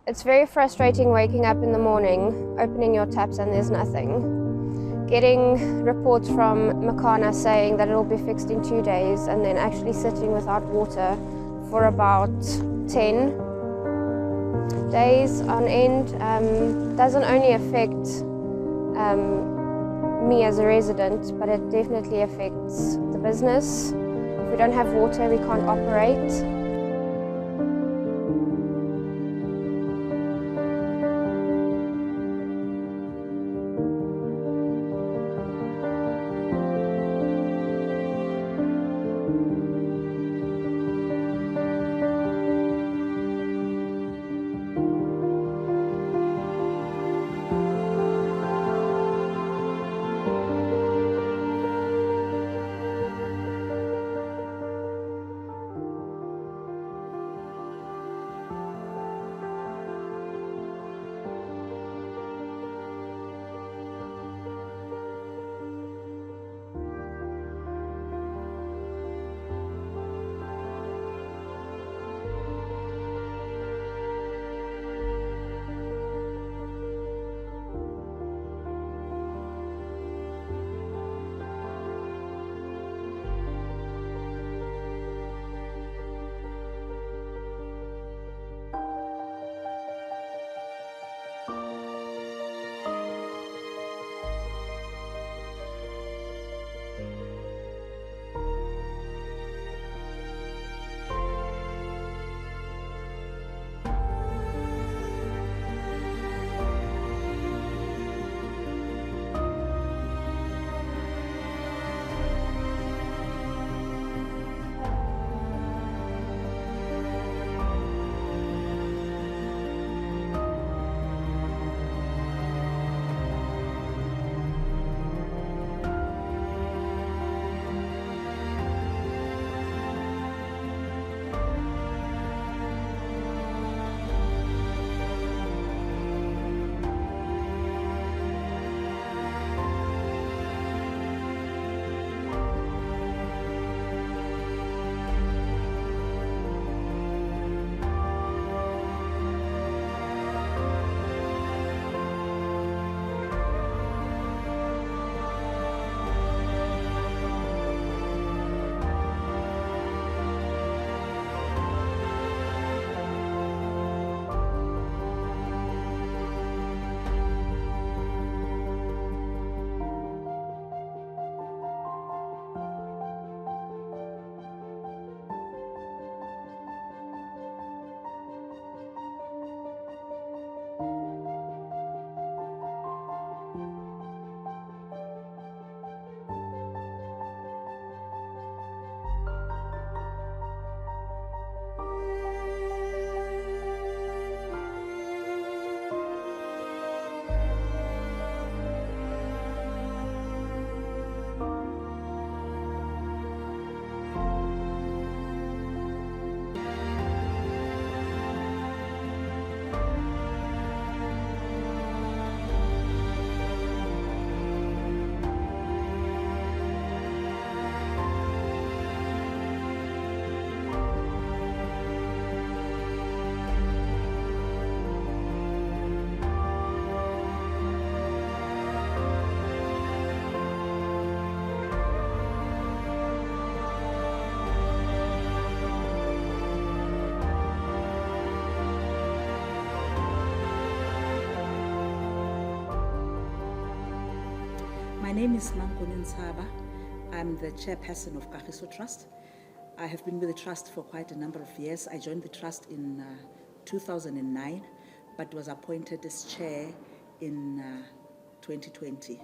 It's very frustrating waking up in the morning, opening your taps and there's nothing. Getting reports from Makana saying that it'll be fixed in 2 days and then actually sitting without water for about 10 days on end doesn't only affect me as a resident, but it definitely affects the business. If we don't have water, we can't operate. My name is Makana Story. I'm the chairperson of Makana Trust. I have been with the trust for quite a number of years. I joined the trust in 2009, but was appointed as chair in 2020.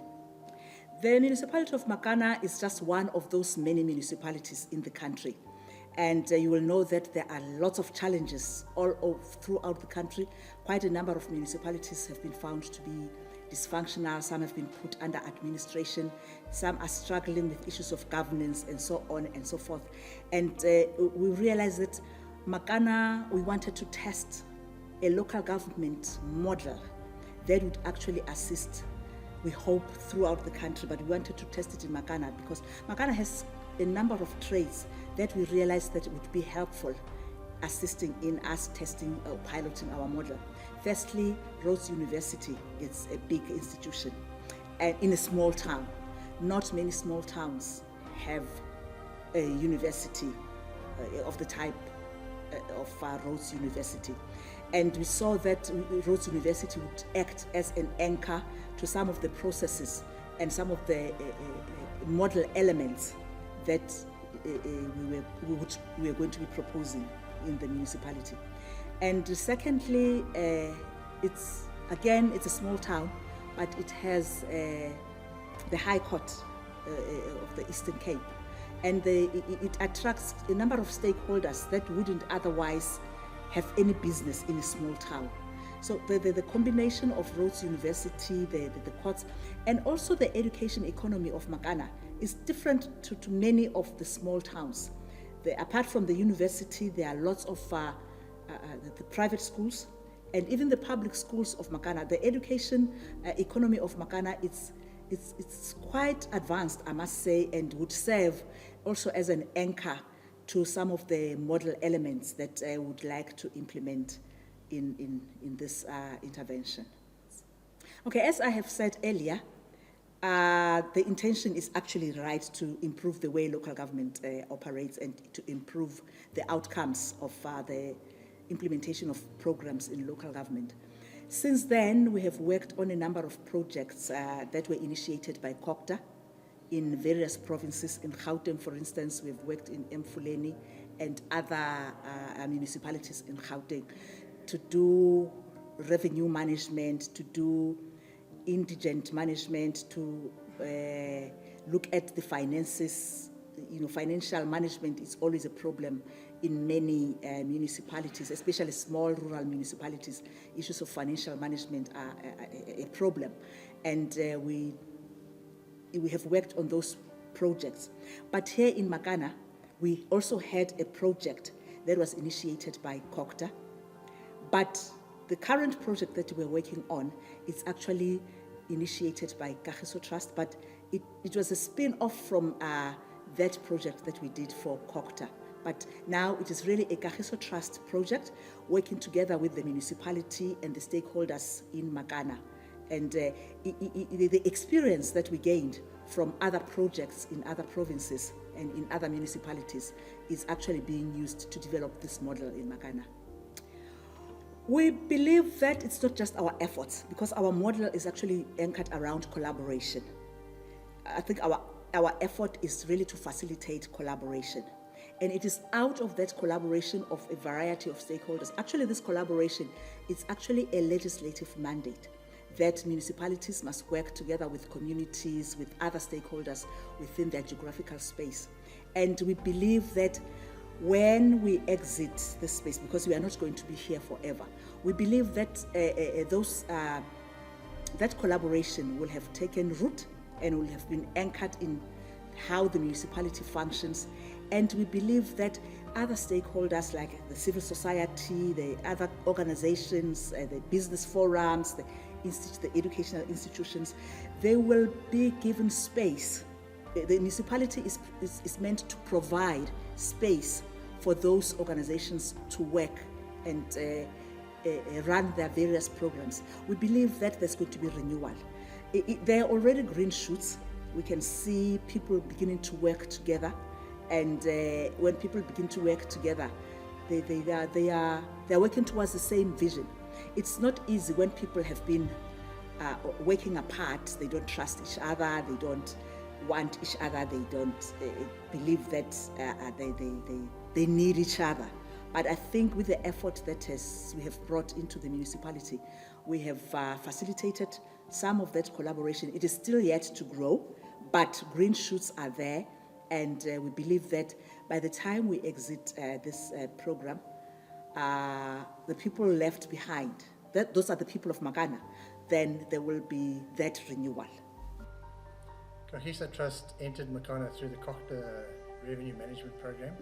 The municipality of Makana is just one of those many municipalities in the country. And you will know that there are lots of challenges all throughout the country. Quite a number of municipalities have been found to be dysfunctional, some have been put under administration, some are struggling with issues of governance and so on and so forth. And we realized that Makana, we wanted to test a local government model that would actually assist, we hope, throughout the country, but we wanted to test it in Makana because Makana has a number of traits that we realized that it would be helpful assisting in us testing or piloting our model. Firstly, Rhodes University is a big institution and in a small town. Not many small towns have a university of the type of Rhodes University. And we saw that Rhodes University would act as an anchor to some of the processes and some of the model elements that we were going to be proposing in the municipality. And secondly, it's a small town, but it has the High Court of the Eastern Cape. And it attracts a number of stakeholders that wouldn't otherwise have any business in a small town. So the combination of Rhodes University, the courts, and also the education economy of Makana is different to many of the small towns. Apart from the university, there are lots of the private schools and even the public schools of Makana. The education economy of Makana, it's quite advanced, I must say, and would serve also as an anchor to some of the model elements that I would like to implement in this intervention. Okay, as I have said earlier, the intention is actually right to improve the way local government operates and to improve the outcomes of the implementation of programs in local government. Since then, we have worked on a number of projects that were initiated by COCTA in various provinces. In Gauteng, for instance, we've worked in Mfuleni and other municipalities in Gauteng to do revenue management, to do indigent management, to look at the finances. Financial management is always a problem in many municipalities, especially small rural municipalities. Issues of financial management are a problem. And we have worked on those projects. But here in Makana, we also had a project that was initiated by COCTA. But the current project that we're working on is actually initiated by Kagiso Trust, but it was a spin-off from that project that we did for COCTA. But now it is really a Kagiso Trust project, working together with the municipality and the stakeholders in Makana. And the experience that we gained from other projects in other provinces and in other municipalities is actually being used to develop this model in Makana. We believe that it's not just our efforts, because our model is actually anchored around collaboration. I think our effort is really to facilitate collaboration. And it is out of that collaboration of a variety of stakeholders. Actually, this collaboration is actually a legislative mandate that municipalities must work together with communities, with other stakeholders within their geographical space. And we believe that when we exit this space, because we are not going to be here forever, we believe that that collaboration will have taken root and will have been anchored in how the municipality functions. And we believe that other stakeholders like the civil society, the other organizations, the business forums, the educational institutions, they will be given space. The municipality is meant to provide space for those organizations to work and run their various programs. We believe that there's going to be renewal. There are already green shoots. We can see people beginning to work together, and when people begin to work together, they are working towards the same vision. It's not easy when people have been working apart. They don't trust each other. They don't want each other. They don't believe that they need each other. But I think with the effort that we have brought into the municipality, we have facilitated some of that collaboration. It is still yet to grow, but green shoots are there. And we believe that by the time we exit this program, the people left behind, those are the people of Makana, then there will be that renewal. Kagiso Trust entered Makana through the COCTA Revenue Management Program.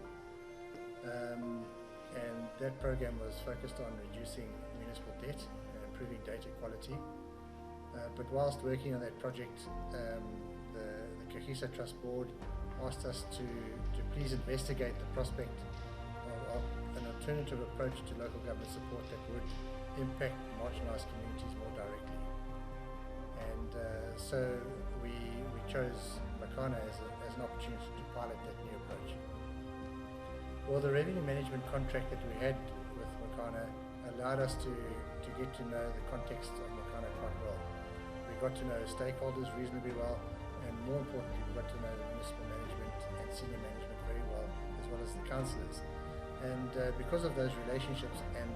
And that program was focused on reducing municipal debt and improving data quality. But whilst working on that project, the Kagiso Trust Board asked us to please investigate the prospect of an alternative approach to local government support that would impact marginalised communities more directly. And so we chose Makana as an opportunity to pilot that new approach. Well, the revenue management contract that we had with Makana allowed us to get to know the context of Makana quite well. We got to know stakeholders reasonably well, and more importantly, we got to know the municipal management and senior management very well, as well as the councillors. And because of those relationships, and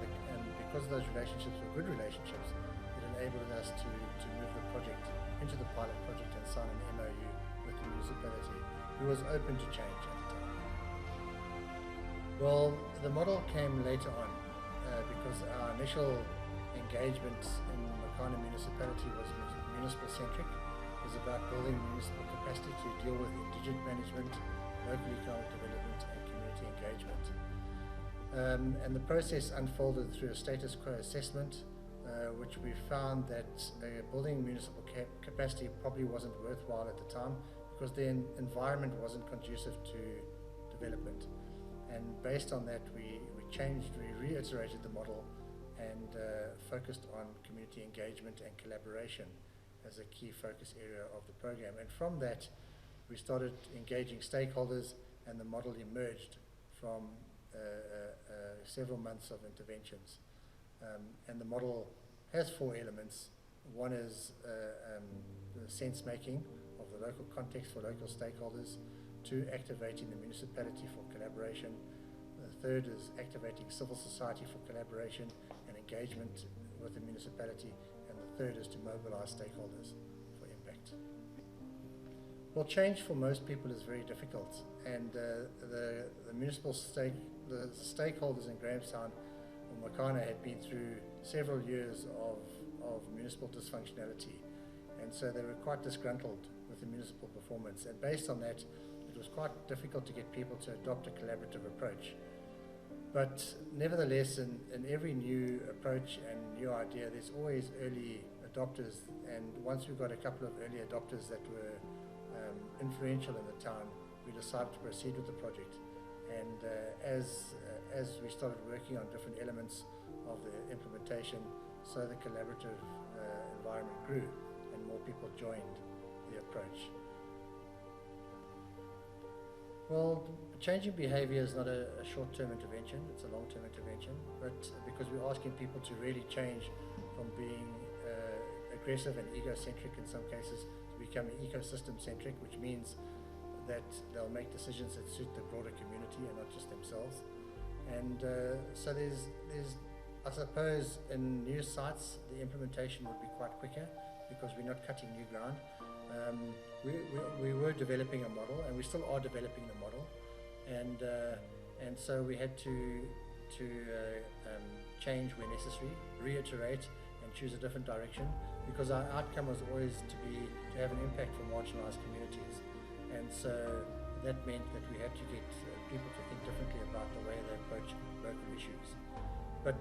because those relationships were good relationships, it enabled us to move the project into the pilot project and sign an MOU with the municipality, who was open to change at the time. Well, the model came later on because our initial engagement in Makana municipality was municipal centric. It was about building municipal capacity to deal with indigent management, local economic development and community engagement. And the process unfolded through a status quo assessment, which we found that building municipal capacity probably wasn't worthwhile at the time because the environment wasn't conducive to development. And based on that, we reiterated the model and focused on community engagement and collaboration as a key focus area of the program. And from that, we started engaging stakeholders, and the model emerged from several months of interventions. And the model has 4 elements. One is the sense making of the local context for local stakeholders. 2, activating the municipality for collaboration. The 3rd is activating civil society for collaboration and engagement with the municipality. And the 3rd is to mobilize stakeholders for impact. Well, change for most people is very difficult, and the municipal the stakeholders in Grahamstown or Makana had been through several years of municipal dysfunctionality, and so they were quite disgruntled with the municipal performance, and based on that it was quite difficult to get people to adopt a collaborative approach. But nevertheless, in every new approach and new idea, there's always early adopters, and once we got a couple of early adopters that were influential in the town, we decided to proceed with the project. And as we started working on different elements of the implementation, so the collaborative environment grew and more people joined the approach. Well, changing behaviour is not a short-term intervention, it's a long-term intervention, but because we're asking people to really change from being aggressive and egocentric in some cases to becoming ecosystem-centric, which means that they'll make decisions that suit the broader community and not just themselves. And so there's, I suppose, in new sites, the implementation would be quite quicker because we're not cutting new ground. We were developing a model, and we still are developing the model, and so we had to change where necessary, reiterate, and choose a different direction, because our outcome was always to have an impact for marginalised communities, and so that meant that we had to get people to think differently about the way they approach local issues. But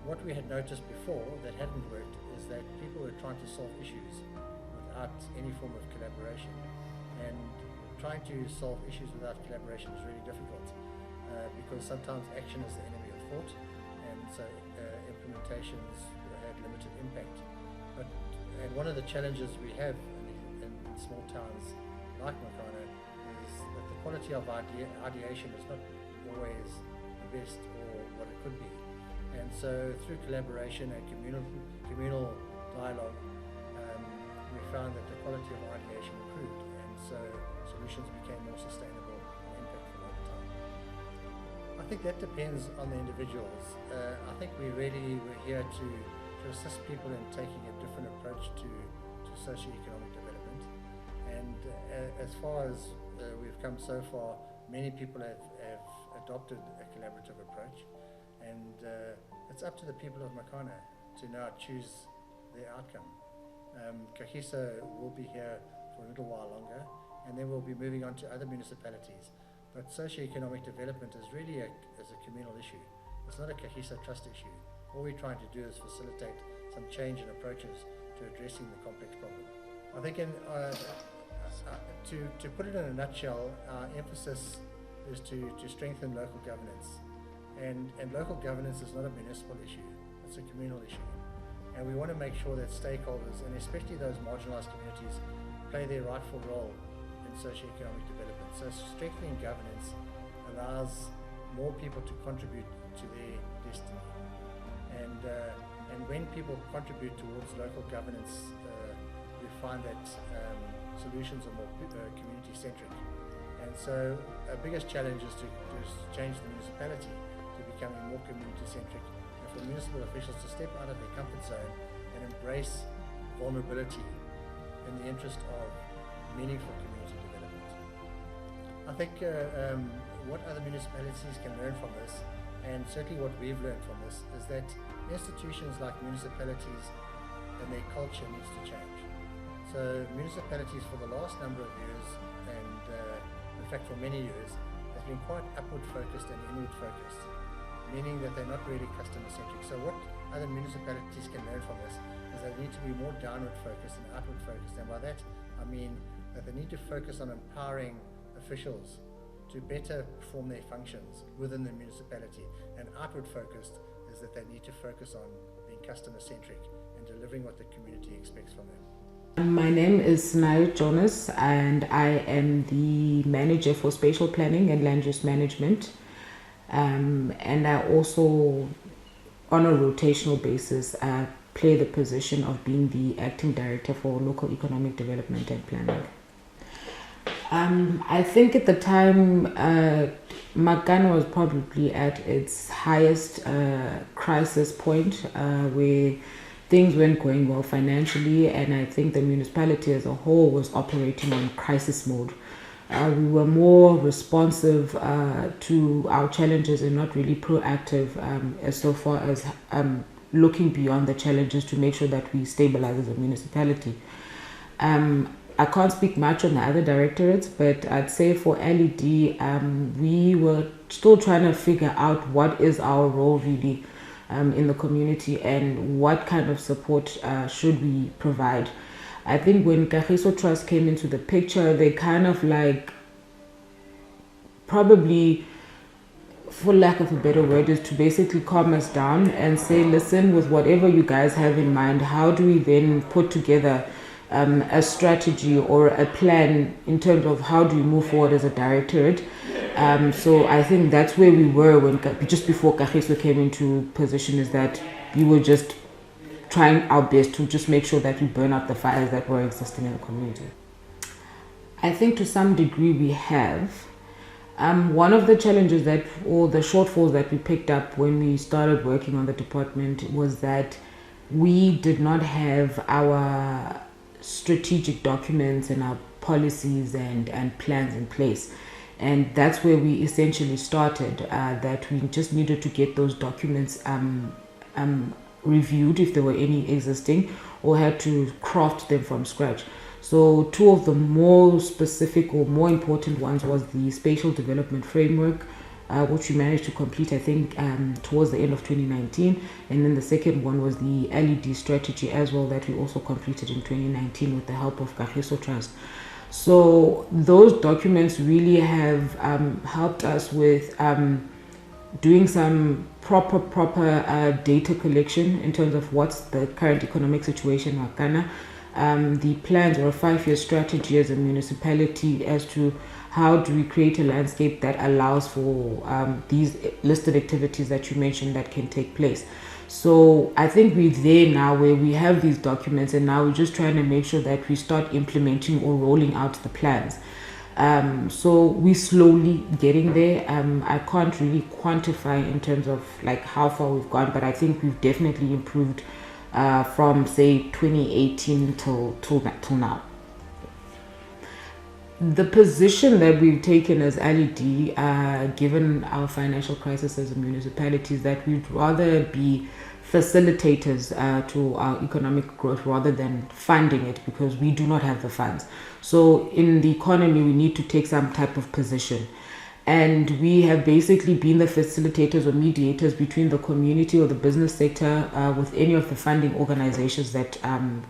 what we had noticed before that hadn't worked is that people were trying to solve issues without any form of collaboration, and trying to solve issues without collaboration is really difficult because sometimes action is the enemy of thought, and so implementations had limited impact. And one of the challenges we have in small towns like Makana is that the quality of ideation is not always the best or what it could be, and so through collaboration and communal dialogue, we found that the quality of ideation improved, and so solutions became more sustainable and impactful over time. I think that depends on the individuals. I think we really were here to assist people in taking a different approach to socio-economic development, and as far as we've come so far, many people have adopted a collaborative approach, and it's up to the people of Makana to now choose their outcome. Kagiso will be here for a little while longer, and then we'll be moving on to other municipalities. But socio-economic development is really a communal issue. It's not a Kagiso Trust issue. All we're trying to do is facilitate some change in approaches to addressing the complex problem. I think to put it in a nutshell, our emphasis is to strengthen local governance And local governance is not a municipal issue, it's a communal issue. And we want to make sure that stakeholders, and especially those marginalised communities, play their rightful role in socio-economic development. So strengthening governance allows more people to contribute to their destiny. And when people contribute towards local governance, we find that solutions are more community-centric. And so our biggest challenge is to change the municipality to becoming more community-centric, and for municipal officials to step out of their comfort zone and embrace vulnerability in the interest of meaningful community development. I think what other municipalities can learn from this, and certainly what we've learned from this, is that institutions like municipalities and their culture needs to change. So municipalities for the last number of years, and in fact for many years, has been quite upward focused and inward focused, meaning that they're not really customer centric. So what other municipalities can learn from this is they need to be more downward focused and upward focused. And by that I mean that they need to focus on empowering officials to better perform their functions within the municipality, and outward focused is that they need to focus on being customer centric and delivering what the community expects from them. My name is Naya Jonas, and I am the manager for spatial planning and land use management, and I also, on a rotational basis, play the position of being the acting director for local economic development and planning. I think at the time Makana was probably at its highest crisis point, where things weren't going well financially, and I think the municipality as a whole was operating on crisis mode. We were more responsive to our challenges and not really proactive as so far as looking beyond the challenges to make sure that we stabilize as a municipality. I can't speak much on the other directorates, but I'd say for LED, we were still trying to figure out what is our role really in the community and what kind of support should we provide. I think when Kagiso Trust came into the picture, they kind of like, probably for lack of a better word, is to basically calm us down and say, listen, with whatever you guys have in mind, how do we then put together a strategy or a plan in terms of how do we move forward as a directorate. So I think that's where we were when just before Kagiso came into position, is that we were just trying our best to just make sure that we burn out the fires that were existing in the community. I think to some degree we have. One of the challenges that, or the shortfalls that we picked up when we started working on the department, was that we did not have our strategic documents and our policies and plans in place. And that's where we essentially started, that we just needed to get those documents reviewed if there were any existing, or had to craft them from scratch. So two of the more specific or more important ones was the spatial development framework, which we managed to complete, I think, towards the end of 2019. And then the second one was the LED strategy as well, that we also completed in 2019 with the help of Kagiso Trust. So those documents really have helped us with doing some proper data collection in terms of what's the current economic situation in Makana. The plans or a 5-year strategy as a municipality as to how do we create a landscape that allows for these listed activities that you mentioned that can take place. So I think we're there now where we have these documents, and now we're just trying to make sure that we start implementing or rolling out the plans. So we're slowly getting there. I can't really quantify in terms of like how far we've gone, but I think we've definitely improved from say 2018 till now. The position that we've taken as LED, given our financial crisis as a municipality, is that we'd rather be facilitators to our economic growth rather than funding it, because we do not have the funds. So in the economy, we need to take some type of position. And we have basically been the facilitators or mediators between the community or the business sector with any of the funding organizations that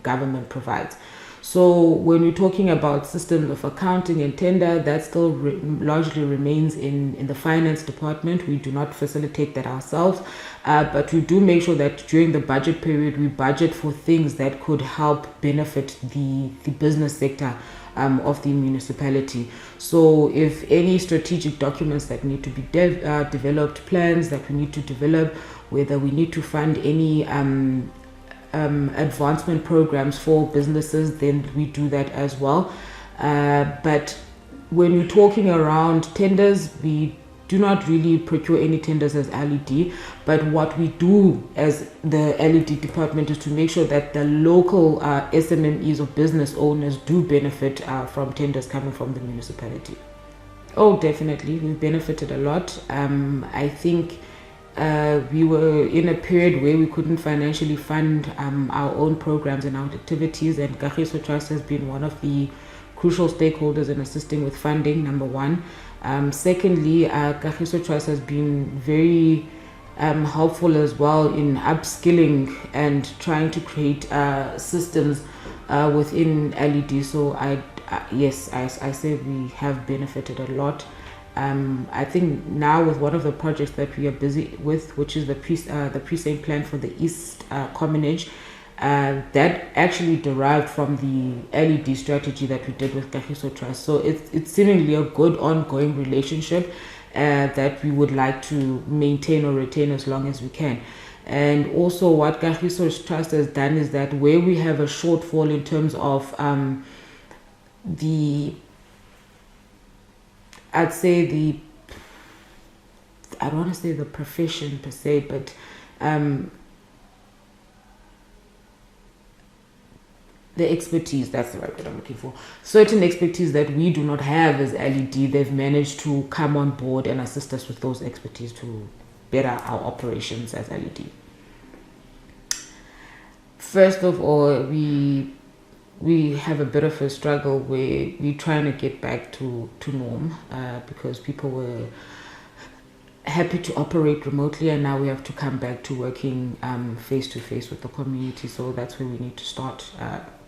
government provides. So when we're talking about systems of accounting and tender, that still largely remains in the finance department. We do not facilitate that ourselves, but we do make sure that during the budget period, we budget for things that could help benefit the business sector of the municipality. So if any strategic documents that need to be developed, plans that we need to develop, whether we need to fund any advancement programs for businesses, then we do that as well. But when we're talking around tenders, we do not really procure any tenders as LED, but what we do as the LED department is to make sure that the local SMMEs or business owners do benefit from tenders coming from the municipality. Oh, definitely, we've benefited a lot. I think we were in a period where we couldn't financially fund our own programs and our activities, and Kagiso Trust has been one of the crucial stakeholders in assisting with funding, number one. Secondly, Kagiso Trust has been very helpful as well in upskilling and trying to create systems within LED. So yes, I say we have benefited a lot. I think now with one of the projects that we are busy with, which is the precinct plan for the East Commonage, that actually derived from the LED strategy that we did with Kagiso Trust. So it's seemingly a good ongoing relationship that we would like to maintain or retain as long as we can. And also what Kagiso Trust has done is that where we have a shortfall in terms of I don't want to say the profession per se, but the expertise, that's the right word I'm looking for. Certain expertise that we do not have as LED, they've managed to come on board and assist us with those expertise to better our operations as LED. First of all, we have a bit of a struggle where we're trying to get back to norm because people were happy to operate remotely, and now we have to come back to working face to face with the community. So that's where we need to start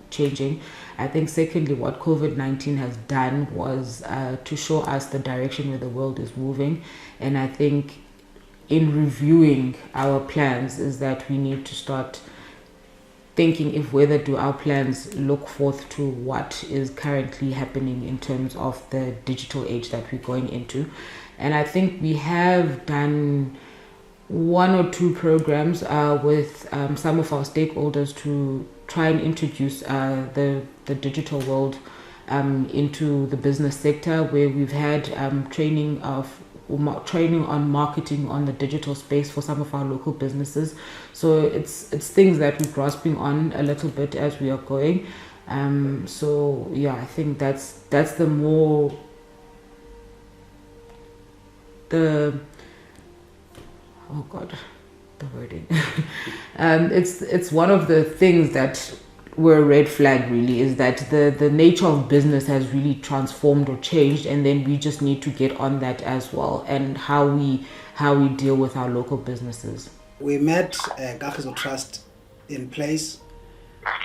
changing. I think secondly, what COVID-19 has done was to show us the direction where the world is moving, and I think in reviewing our plans is that we need to start thinking if whether do our plans look forth to what is currently happening in terms of the digital age that we're going into. And I think we have done one or two programs with some of our stakeholders to try and introduce the digital world into the business sector, where we've had training on marketing on the digital space for some of our local businesses. So it's things that we're grasping on a little bit as we are going. So yeah, I think that's the more the oh god the wording it's one of the things that were a red flag, really, is that the nature of business has really transformed or changed, and then we just need to get on that as well, and how we deal with our local businesses. We met Kagiso Trust in place,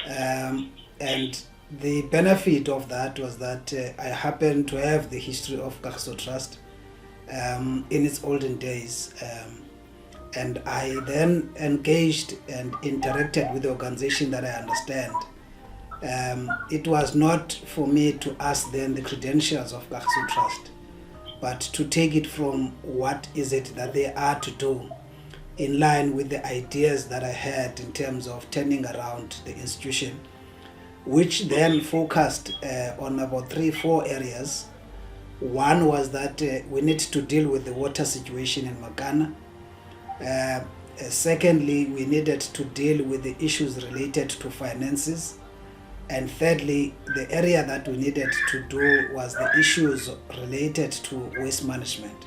and the benefit of that was that I happened to have the history of Kagiso Trust in its olden days, and I then engaged and interacted with the organization that I understand. It was not for me to ask them the credentials of Kagiso Trust, but to take it from what is it that they are to do, in line with the ideas that I had in terms of turning around the institution, which then focused on about 3-4 areas. One was that we need to deal with the water situation in Makana. Secondly, we needed to deal with the issues related to finances. And thirdly, the area that we needed to do was the issues related to waste management.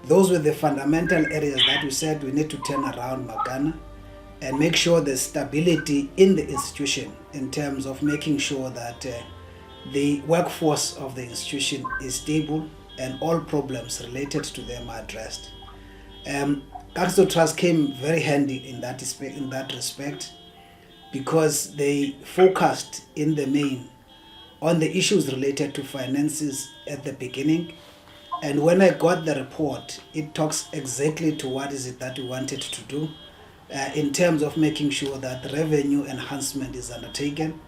Those were the fundamental areas that we said we need to turn around Makana and make sure there's stability in the institution, in terms of making sure that the workforce of the institution is stable and all problems related to them are addressed. Kagiso Trust came very handy in that respect. because they focused in the main on the issues related to finances at the beginning. And when I got the report, it talks exactly to what is it that we wanted to do in terms of making sure that revenue enhancement is undertaken,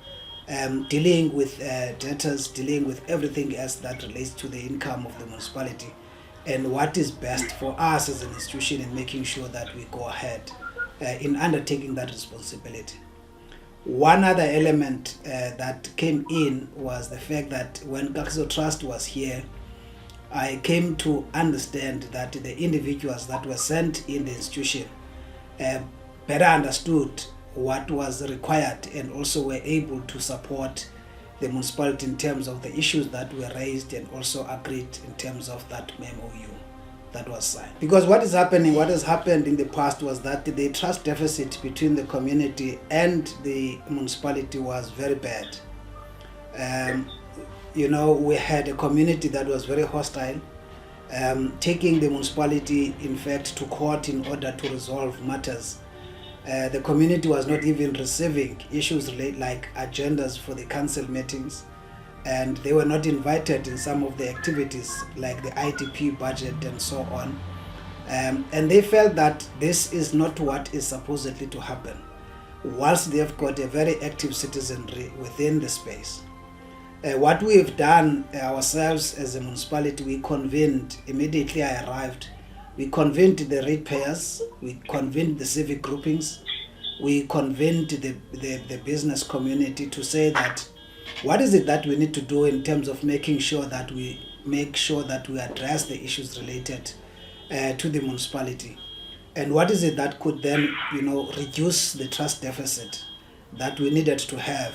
dealing with debtors, dealing with everything else that relates to the income of the municipality, and what is best for us as an institution in making sure that we go ahead in undertaking that responsibility. One other element that came in was the fact that when Kagiso Trust was here, I came to understand that the individuals that were sent in the institution better understood what was required and also were able to support the municipality in terms of the issues that were raised and also agreed in terms of that MOU that was signed. Because what has happened in the past was that the trust deficit between the community and the municipality was very bad. We had a community that was very hostile, taking the municipality, in fact, to court in order to resolve matters. The community was not even receiving issues like agendas for the council meetings, and they were not invited in some of the activities like the IDP budget and so on. And they felt that this is not what is supposedly to happen, whilst they've got a very active citizenry within the space. What we have done ourselves as a municipality, we convened, immediately I arrived, we convened the ratepayers, we convened the civic groupings, we convened the business community to say that what is it that we need to do in terms of making sure that we address the issues related to the municipality, and what is it that could then reduce the trust deficit that we needed to have.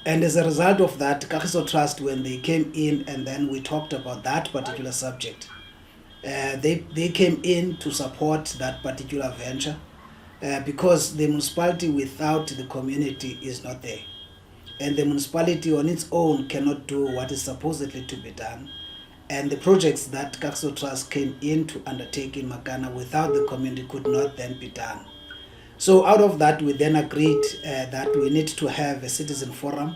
And as a result of that, Kagiso Trust, when they came in and then we talked about that particular subject, they came in to support that particular venture because the municipality without the community is not there. And the municipality on its own cannot do what is supposedly to be done. And the projects that Kagiso Trust came in to undertake in Makana without the community could not then be done. So out of that, we then agreed that we need to have a citizen forum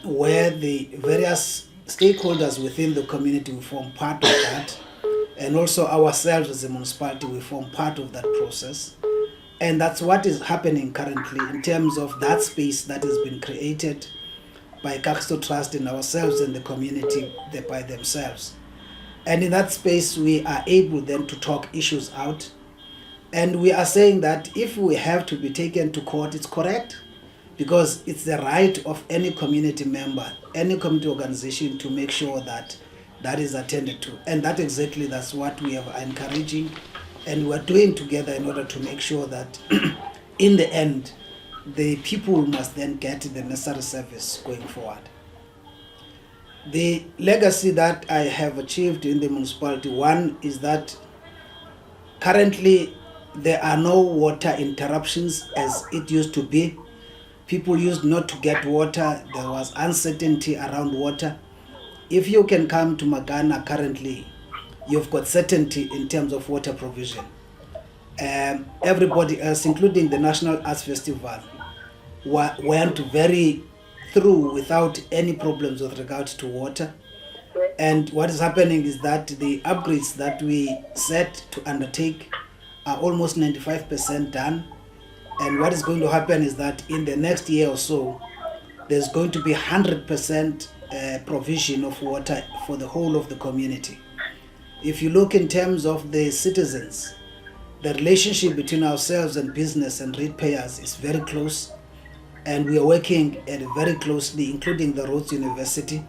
where the various stakeholders within the community will form part of that, and also ourselves as a municipality will form part of that process. And that's what is happening currently in terms of that space that has been created by Kagiso Trust and ourselves and the community by themselves. And in that space, we are able then to talk issues out. And we are saying that if we have to be taken to court, it's correct, because it's the right of any community member, any community organization to make sure that that is attended to. And that's what we are encouraging and we're doing together in order to make sure that in the end, the people must then get the necessary service going forward. The legacy that I have achieved in the municipality, one is that currently there are no water interruptions as it used to be. People used not to get water. There was uncertainty around water. If you can come to Makana currently, you've got certainty in terms of water provision. Everybody else, including the National Arts Festival, went very through without any problems with regard to water. And what is happening is that the upgrades that we set to undertake are almost 95% done. And what is going to happen is that in the next year or so, there's going to be 100% provision of water for the whole of the community. If you look in terms of the citizens, the relationship between ourselves and business and ratepayers is very close. And we are working very closely, including the Rhodes University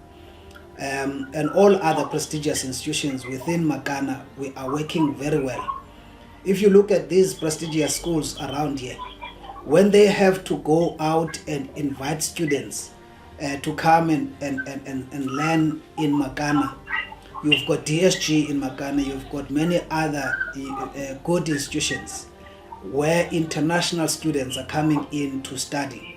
and all other prestigious institutions within Makana. We are working very well. If you look at these prestigious schools around here, when they have to go out and invite students to come and learn in Makana, you've got DSG in Makana, you've got many other good institutions where international students are coming in to study.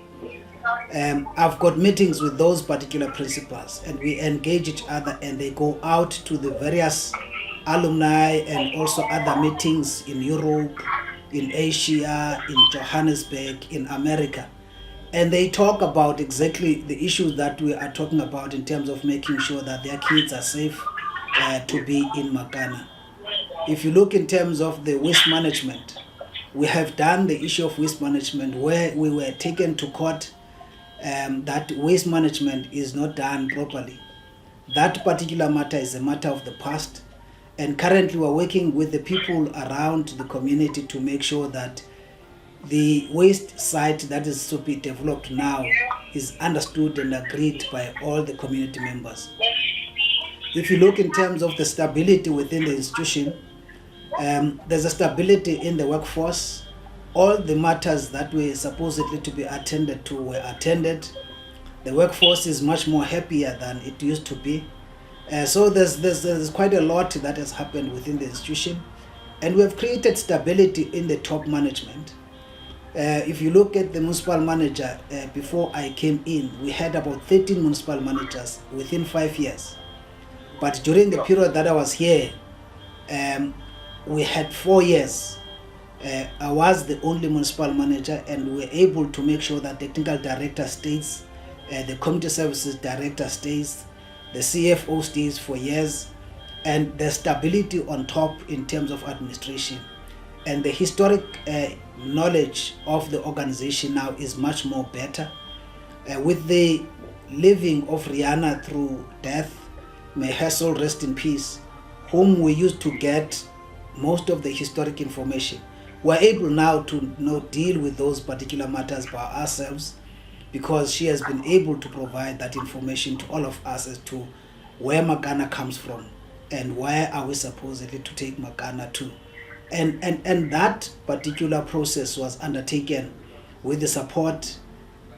I've got meetings with those particular principals and we engage each other, and they go out to the various alumni and also other meetings in Europe, in Asia, in Johannesburg, in America. And they talk about exactly the issues that we are talking about in terms of making sure that their kids are safe to be in Makana. If you look in terms of the waste management, we have done the issue of waste management where we were taken to court that waste management is not done properly. That particular matter is a matter of the past, and currently we're working with the people around the community to make sure that the waste site that is to be developed now is understood and agreed by all the community members. If you look in terms of the stability within the institution, there's a stability in the workforce. All the matters that were supposedly to be attended to were attended. The workforce is much more happier than it used to be. So there's quite a lot that has happened within the institution, and we have created stability in the top management. If you look at the municipal manager, before I came in, we had about 13 municipal managers within 5 years. But during the period that I was here, we had 4 years. I was the only municipal manager, and we were able to make sure that the technical director stays, the community services director stays, the CFO stays for years, and the stability on top in terms of administration. And the historic knowledge of the organization now is much more better. With the living of Rihanna through death, may her soul rest in peace, whom we used to get most of the historic information. We're able now to deal with those particular matters by ourselves, because she has been able to provide that information to all of us as to where Makana comes from and where are we supposedly to take Makana to. And that particular process was undertaken with the support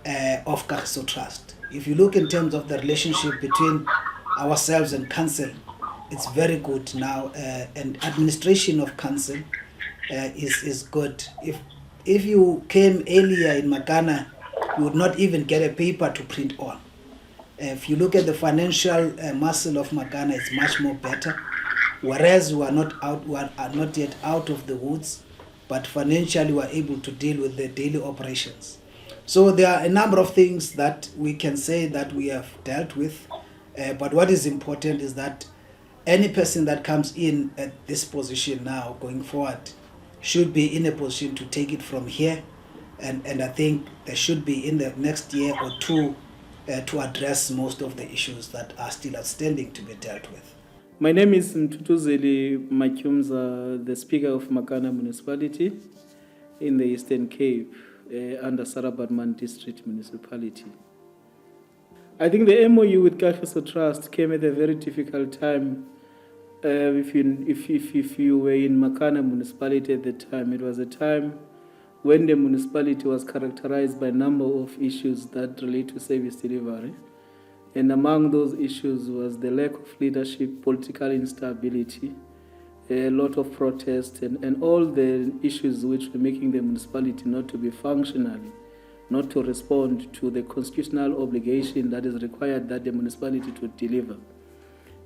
of Kagiso Trust. If you look in terms of the relationship between ourselves and council, it's very good now, and administration of council is good. If you came earlier in Makana, you would not even get a paper to print on. If you look at the financial muscle of Makana, it's much more better. Whereas we are not yet out of the woods, but financially we are able to deal with the daily operations. So there are a number of things that we can say that we have dealt with, but what is important is that any person that comes in at this position now going forward should be in a position to take it from here, and I think there should be in the next year or two to address most of the issues that are still outstanding to be dealt with. My name is Mtutuzeli Makyumza, the Speaker of Makana Municipality in the Eastern Cape under Sarabadman District Municipality. I think the MOU with Kagiso Trust came at a very difficult time. If you were in Makana Municipality at the time, it was a time when the municipality was characterized by a number of issues that relate to service delivery. And among those issues was the lack of leadership, political instability, a lot of protest, and all the issues which were making the municipality not to be functionally, not to respond to the constitutional obligation that is required that the municipality to deliver.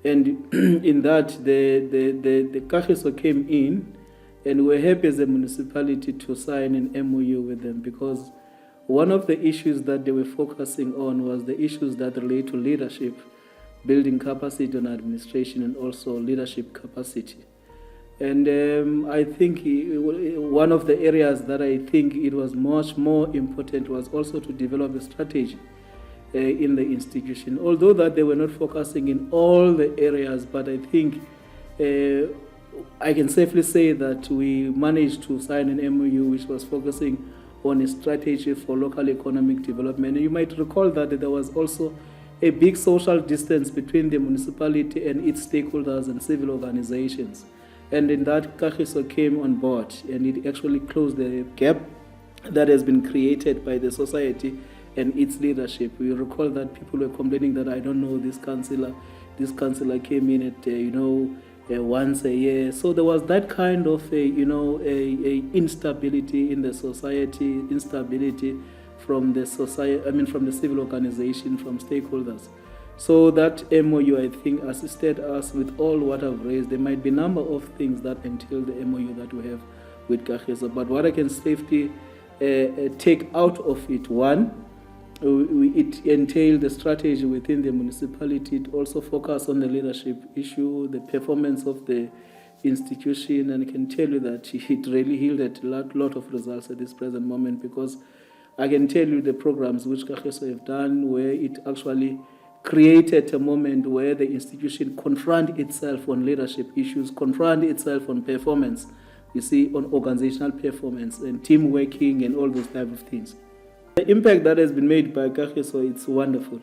And in that, the Kagiso came in, and we're happy as a municipality to sign an MOU with them, because one of the issues that they were focusing on was the issues that relate to leadership, building capacity on administration, and also leadership capacity. And I think one of the areas that I think it was much more important was also to develop a strategy in the institution. Although that they were not focusing in all the areas, but I think I can safely say that we managed to sign an MOU which was focusing on a strategy for local economic development. And you might recall that there was also a big social distance between the municipality and its stakeholders and civil organizations. And in that, Kagiso came on board, and it actually closed the gap that has been created by the society and its leadership. We recall that people were complaining that, I don't know, this councillor came in at once a year. So there was that kind of a instability in the society, instability from the society, from the civil organization, from stakeholders. So that MOU, I think, assisted us with all what I've raised. There might be a number of things that entail the MOU that we have with Kagiso. But what I can safely take out of it, one, it entailed the strategy within the municipality. It also focused on the leadership issue, the performance of the institution, and I can tell you that it really yielded a lot of results at this present moment, because I can tell you the programs which Kagiso have done, where it actually created a moment where the institution confront itself on leadership issues, confront itself on performance, you see, on organizational performance and team working and all those type of things. The impact that has been made by Kagiso, it's wonderful,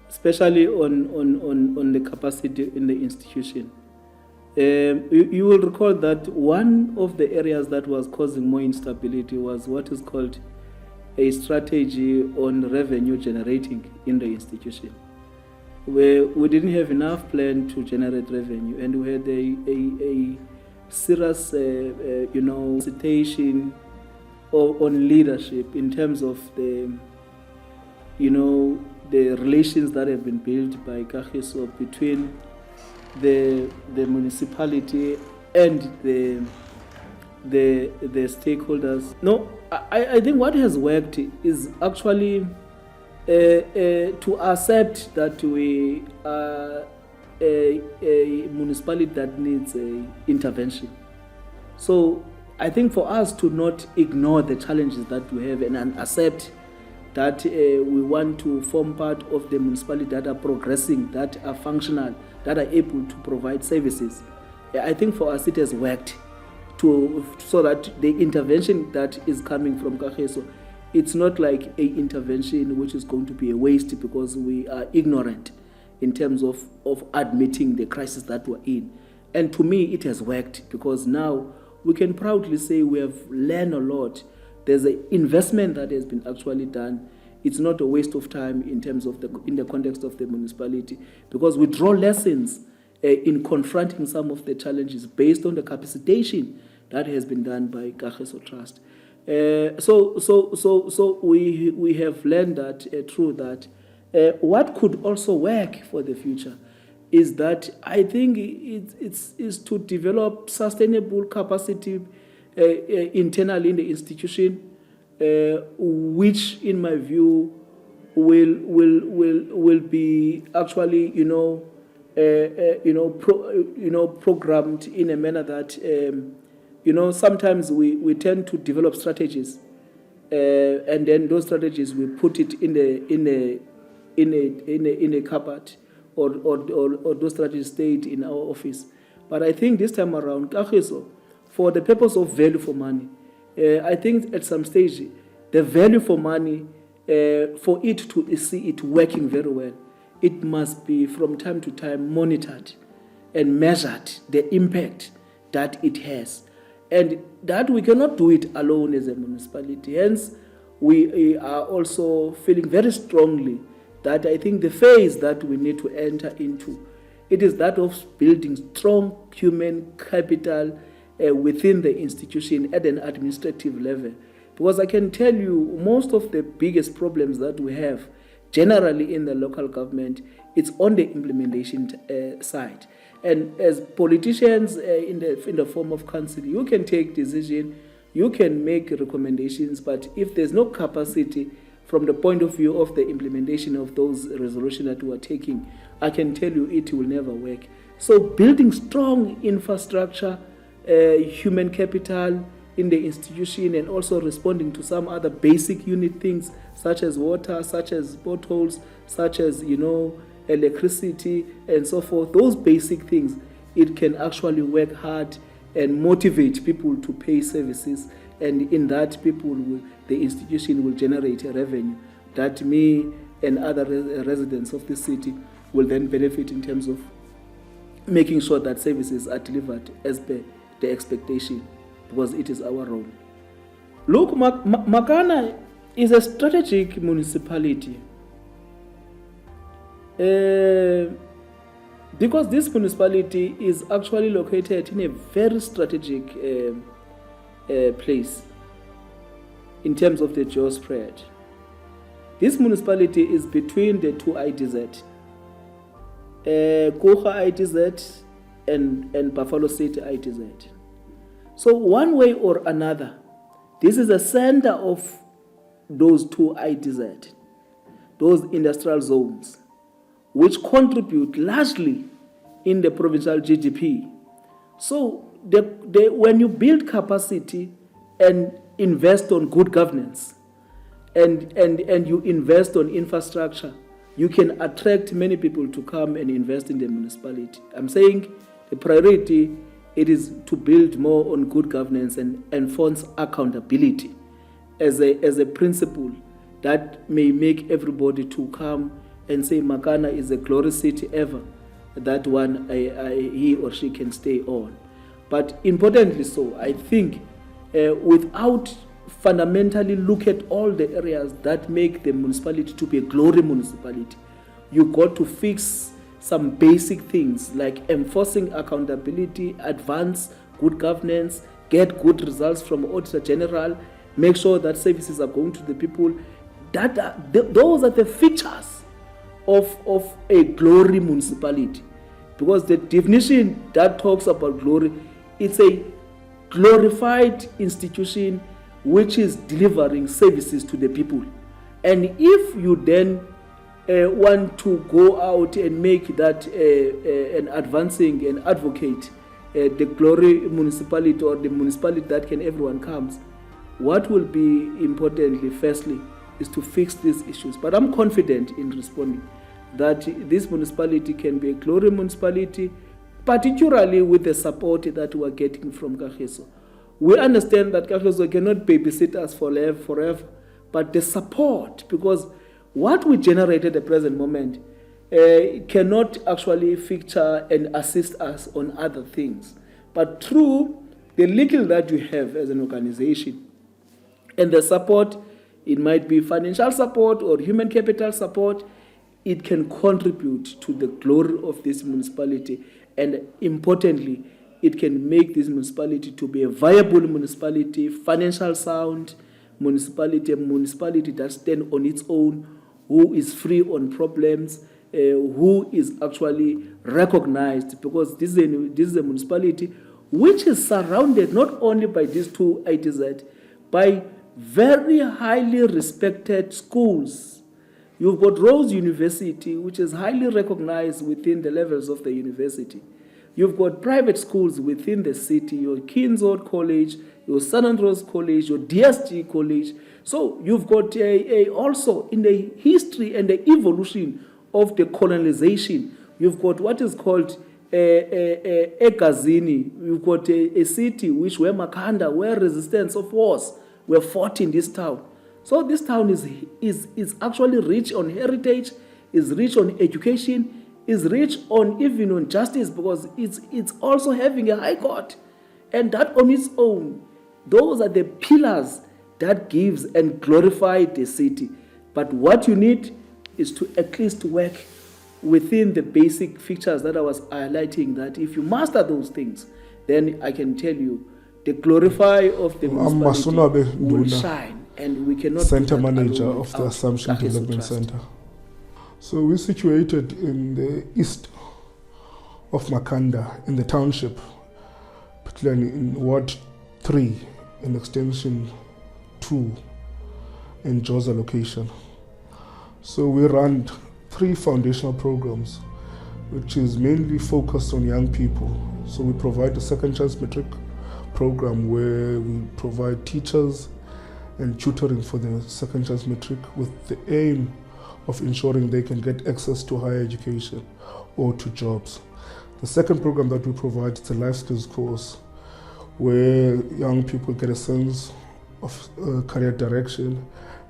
especially on the capacity in the institution. You will recall that one of the areas that was causing more instability was what is called a strategy on revenue generating in the institution, where we didn't have enough plan to generate revenue, and we had a serious, hesitation on leadership in terms of the relations that have been built by Kagiso between the municipality and the stakeholders. No, I think what has worked is actually to accept that we are a municipality that needs intervention. So I think for us to not ignore the challenges that we have and accept that we want to form part of the municipality that are progressing, that are functional, that are able to provide services. I think for us it has worked so that the intervention that is coming from Kagiso, it's not like an intervention which is going to be a waste because we are ignorant in terms of admitting the crisis that we're in. And to me, it has worked, because now we can proudly say we have learned a lot. There's an investment that has been actually done. It's not a waste of time in terms of in the context of the municipality, because we draw lessons in confronting some of the challenges based on the capacitation that has been done by Kagiso Trust. So we have learned that through that. What could also work for the future is that I think it's to develop sustainable capacity internally in the institution, which, in my view, will be actually programmed in a manner that sometimes we tend to develop strategies, and then those strategies we put it in a cupboard, or those strategies stayed in our office. But I think this time around, Kagiso, for the purpose of value for money, I think at some stage the value for money, for it to see it working very well, it must be from time to time monitored and measured, the impact that it has. And that we cannot do it alone as a municipality. Hence, we are also feeling very strongly that I think the phase that we need to enter into, it is that of building strong human capital within the institution at an administrative level. Because I can tell you, most of the biggest problems that we have generally in the local government, it's on the implementation side. And as politicians in the form of council, you can take decision, you can make recommendations, but if there's no capacity from the point of view of the implementation of those resolutions that we are taking, I can tell you it will never work. So building strong infrastructure, human capital in the institution, and also responding to some other basic unit things such as water, such as potholes, such as electricity and so forth, those basic things, it can actually work hard and motivate people to pay services, and in that the institution will generate a revenue that me and other residents of the city will then benefit in terms of making sure that services are delivered as per the expectation, because it is our role. Look, Makana is a strategic municipality. Because this municipality is actually located in a very strategic place in terms of the geospread. This municipality is between the two IDZ, Kocha IDZ and Buffalo City IDZ. So one way or another, this is a center of those two IDZ, those industrial zones, which contribute largely in the provincial GDP. So when you build capacity and invest on good governance and you invest on infrastructure, you can attract many people to come and invest in the municipality. I'm saying the priority, it is to build more on good governance and enforce accountability as a principle that may make everybody to come and say Makana is a glorious city ever. That one he or she can stay on. But importantly so, I think without fundamentally look at all the areas that make the municipality to be a glory municipality, you got to fix some basic things like enforcing accountability, advance good governance, get good results from Auditor General, make sure that services are going to the people. Those are the features of a glory municipality. Because the definition that talks about glory, it's a glorified institution which is delivering services to the people. And if you then want to go out and make that an advancing and advocate the glory municipality or the municipality that can everyone comes, what will be importantly, firstly, is to fix these issues. But I'm confident in responding that this municipality can be a glory municipality, particularly with the support that we are getting from Kagiso. We understand that Kagiso cannot babysit us forever, but the support, because what we generate at the present moment cannot actually feature and assist us on other things. But through the little that you have as an organization and the support, it might be financial support or human capital support, it can contribute to the glory of this municipality, and importantly, it can make this municipality to be a viable municipality, financial sound municipality, a municipality that stands on its own, who is free on problems, who is actually recognized, because this is a municipality which is surrounded not only by these two ITZ, by very highly respected schools. You've got Rose University, which is highly recognized within the levels of the university. You've got private schools within the city, your Kingswood College, your San Andreas College, your DSG College. So you've got also in the history and the evolution of the colonization, you've got what is called Egazini. You've got a city where Makanda, where resistance of wars were fought in this town. So this town is actually rich on heritage, is rich on education, is rich on even on justice, because it's also having a high court. And that on its own, those are the pillars that gives and glorify the city. But what you need is to at least work within the basic features that I was highlighting, that if you master those things, then I can tell you the glorify of the municipality will shine. And we cannot Center Manager of the Assumption Development Trust. Center. So we're situated in the east of Makanda, in the township, particularly in Ward 3, in Extension 2, in Joza location. So we run 3 foundational programs, which is mainly focused on young people. So we provide a second chance matric program where we provide teachers and tutoring for the second chance matric, with the aim of ensuring they can get access to higher education or to jobs. The second program that we provide is a life skills course, where young people get a sense of career direction,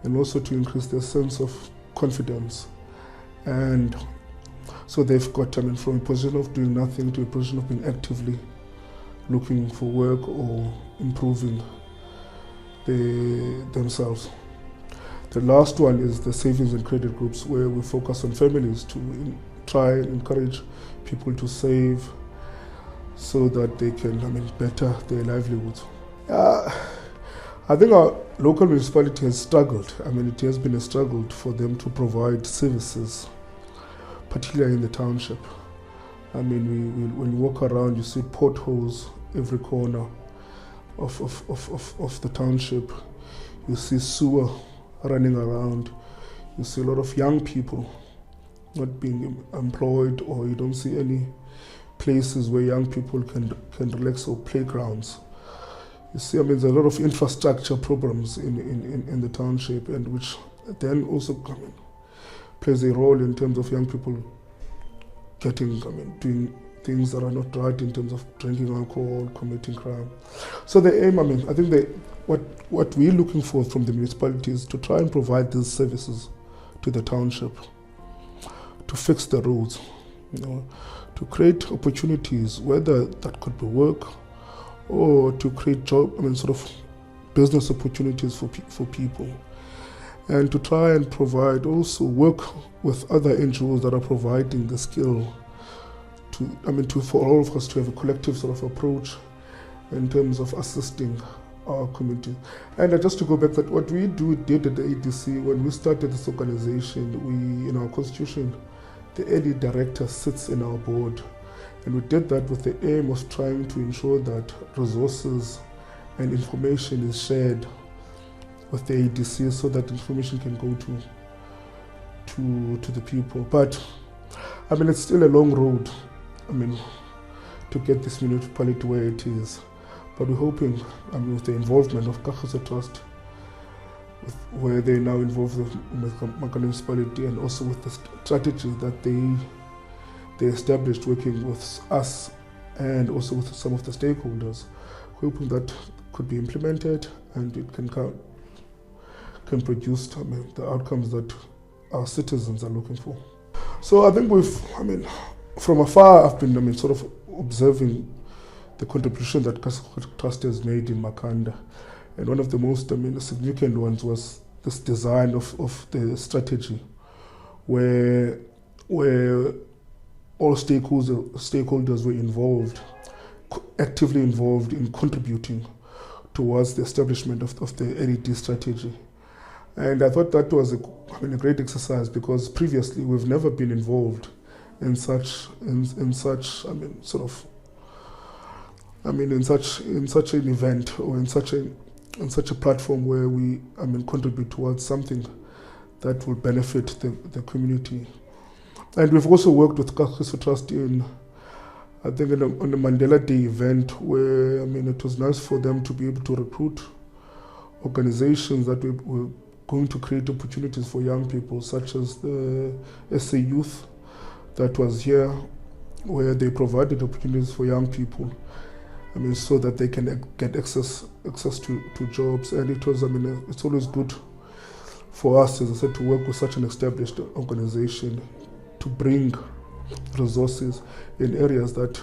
and also to increase their sense of confidence. And so they've got from a position of doing nothing to a position of being actively looking for work or improving themselves. The last one is the savings and credit groups, where we focus on families to try and encourage people to save so that they can better their livelihoods. I think our local municipality has struggled. It has been a struggle for them to provide services, particularly in the township. When you walk around, you see potholes every corner. of the township. You see sewer running around. You see a lot of young people not being employed, or you don't see any places where young people can relax, or playgrounds. You see, there's a lot of infrastructure problems in the township, and which then also plays a role in terms of young people doing things that are not right in terms of drinking alcohol, committing crime. So the aim, I think what we're looking for from the municipality is to try and provide these services to the township, to fix the roads, to create opportunities, whether that could be work or to create business opportunities for people, and to try and provide also work with other NGOs that are providing the skill for all of us to have a collective sort of approach in terms of assisting our community. And just to go back, that what we did at the ADC, when we started this organization, in our constitution, the AD director sits in our board. And we did that with the aim of trying to ensure that resources and information is shared with the ADC, so that information can go to the people. But it's still a long road, to get this municipality where it is. But we're hoping, with the involvement of Kagiso Trust, where they now involve the Makana municipality, and also with the strategy that they established working with us and also with some of the stakeholders, hoping that could be implemented and it can produce the outcomes that our citizens are looking for. So I think from afar, I've been sort of observing the contribution that Kagiso Trust has made in Makanda. And one of the most significant ones was this design of the strategy, where all stakeholders were involved, actively involved in contributing towards the establishment of the LED strategy. And I thought that was a great exercise, because previously we've never been involved in such an event, or in such a platform where we contribute towards something that will benefit the community. And we've also worked with Kagiso Trust on the Mandela Day event, where it was nice for them to be able to recruit organizations that were going to create opportunities for young people, such as the SA Youth that was here, where they provided opportunities for young people, so that they can get access to jobs. And it was, it's always good for us, as I said, to work with such an established organization to bring resources in areas that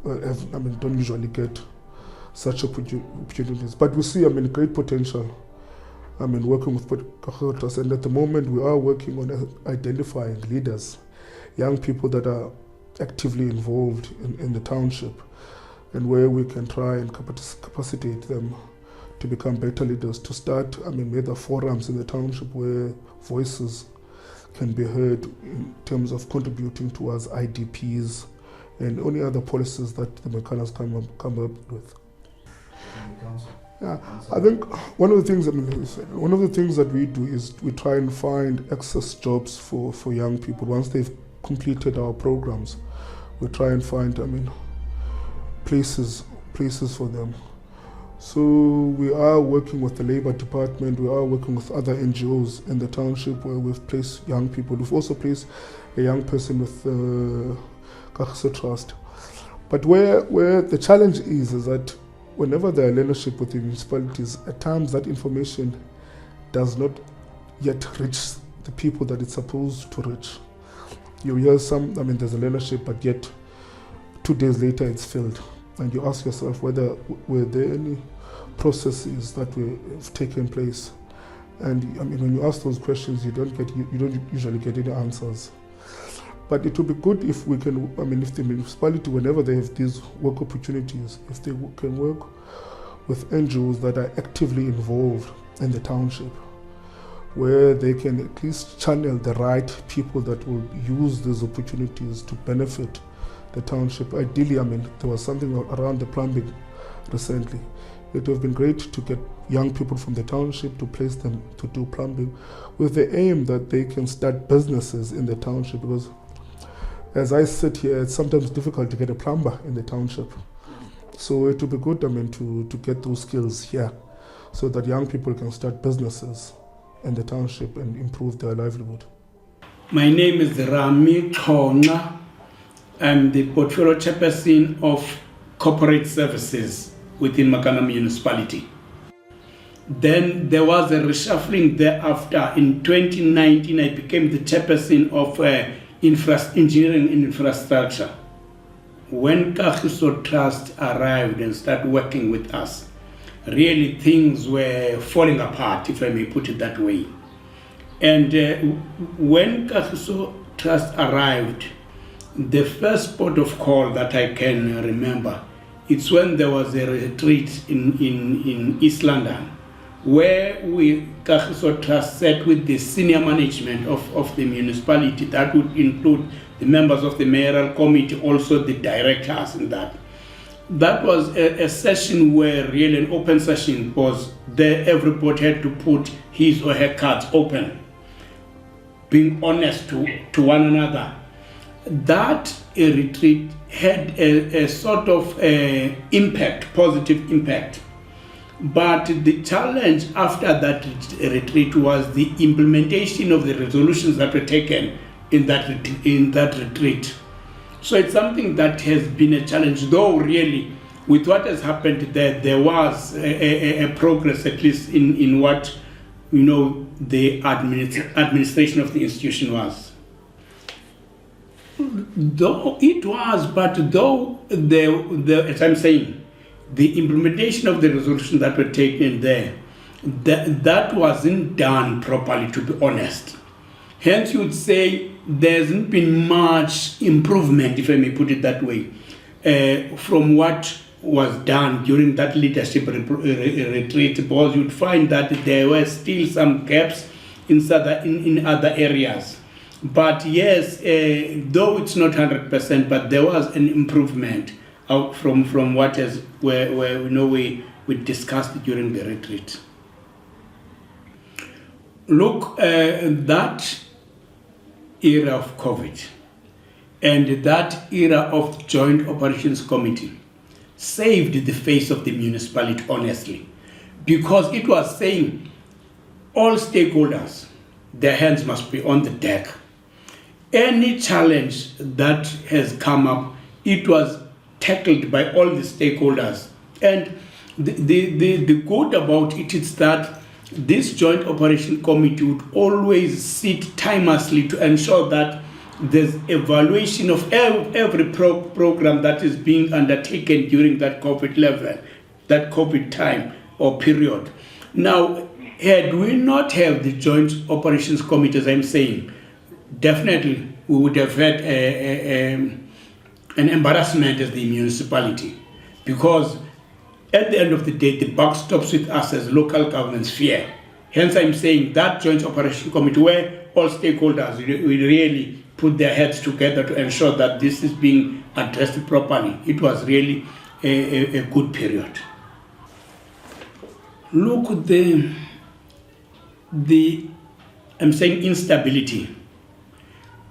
don't usually get such opportunities. But we see, great potential. Working with Kagiso Trust, and at the moment we are working on identifying leaders, young people that are actively involved in the township, and where we can try and capacitate them to become better leaders, to start maybe forums in the township where voices can be heard in terms of contributing towards IDPs and any other policies that the Makanas come up with. Yeah, I think one of the things that we do is we try and find access jobs for young people. Once they've completed our programs, we try and find places for them. So we are working with the Labour Department, we are working with other NGOs in the township where we've placed young people. We've also placed a young person with Kagiso Trust. But where the challenge is that whenever there are leadership with the municipalities, at times that information does not yet reach the people that it's supposed to reach. You hear there's a leadership, but yet 2 days later it's filled. And you ask yourself were there any processes that have taken place? And when you ask those questions, you don't usually get any answers. But it would be good if we can, if the municipality, whenever they have these work opportunities, if they can work with NGOs that are actively involved in the township, where they can at least channel the right people that will use these opportunities to benefit the township. Ideally, there was something around the plumbing recently. It would have been great to get young people from the township to place them to do plumbing with the aim that they can start businesses in the township, because as I sit here, it's sometimes difficult to get a plumber in the township. So it would be good, to get those skills here so that young people can start businesses in the township and improve their livelihood. My name is Rami Chonga. I'm the portfolio chairperson of corporate services within Makana Municipality. Then there was a reshuffling thereafter. In 2019, I became the chairperson of engineering and infrastructure. When Kagiso Trust arrived and started working with us, really things were falling apart, if I may put it that way. And when Kagiso Trust arrived, the first port of call that I can remember, it's when there was a retreat in East London, where Kagiso Trust sat with the senior management of the municipality. That would include the members of the mayoral committee, also the directors and that. That was a session where really an open session was there. Everybody had to put his or her cards open, being honest to one another. That retreat had a sort of impact, positive impact. But the challenge after that retreat was the implementation of the resolutions that were taken in that retreat. So it's something that has been a challenge, though really with what has happened there was a progress, at least in what the administration of the institution was. Though it was, but though as I'm saying, the implementation of the resolution that were taken there, that wasn't done properly, to be honest. Hence, you would say there hasn't been much improvement, if I may put it that way, from what was done during that leadership retreat, because you'd find that there were still some gaps in other areas. But yes, though it's not 100%, but there was an improvement out from what we discussed during the retreat. Look, that era of COVID and that era of Joint Operations Committee saved the face of the municipality, honestly, because it was saying all stakeholders, their hands must be on the deck. Any challenge that has come up, it was tackled by all the stakeholders. And the good about it is that this Joint Operation Committee would always sit timelessly to ensure that there's evaluation of every program that is being undertaken during that COVID level, that COVID time or period. Now, had we not have the Joint Operations Committee, as I'm saying, definitely we would have had an embarrassment as the municipality, because at the end of the day, the buck stops with us as local government sphere. Hence, I'm saying that Joint Operation Committee, where all stakeholders will really put their heads together to ensure that this is being addressed properly. It was really a good period. Look at the I'm saying instability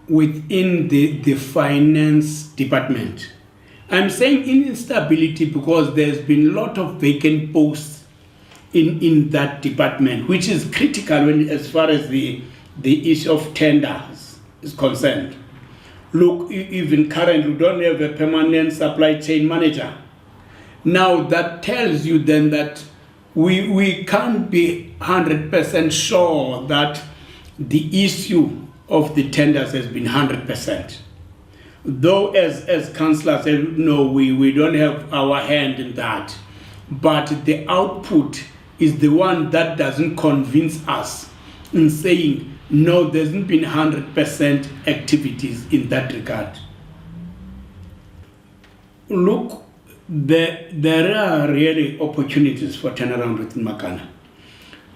within the finance department. I'm saying instability because there's been a lot of vacant posts in that department, which is critical as far as the issue of tenders is concerned. Look, even currently we don't have a permanent supply chain manager. Now that tells you then that we can't be 100% sure that the issue of the tenders has been 100%. Though as councillors, we don't have our hand in that. But the output is the one that doesn't convince us in saying, no, there hasn't been 100% activities in that regard. Look, there are really opportunities for turnaround within Makana.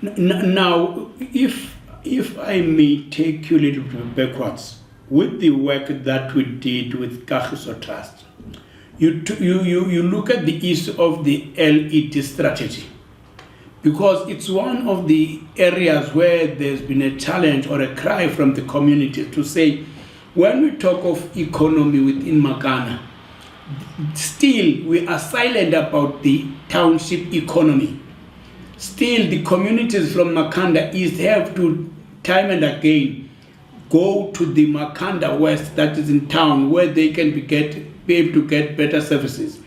Now, if I may take you a little bit backwards, with the work that we did with Kagiso Trust, you look at the issue of the LED strategy, because it's one of the areas where there's been a challenge or a cry from the community to say, when we talk of economy within Makana, still we are silent about the township economy. Still, the communities from Makanda East have to, time and again, go to the Makanda West, that is in town, where they can be able to get better services.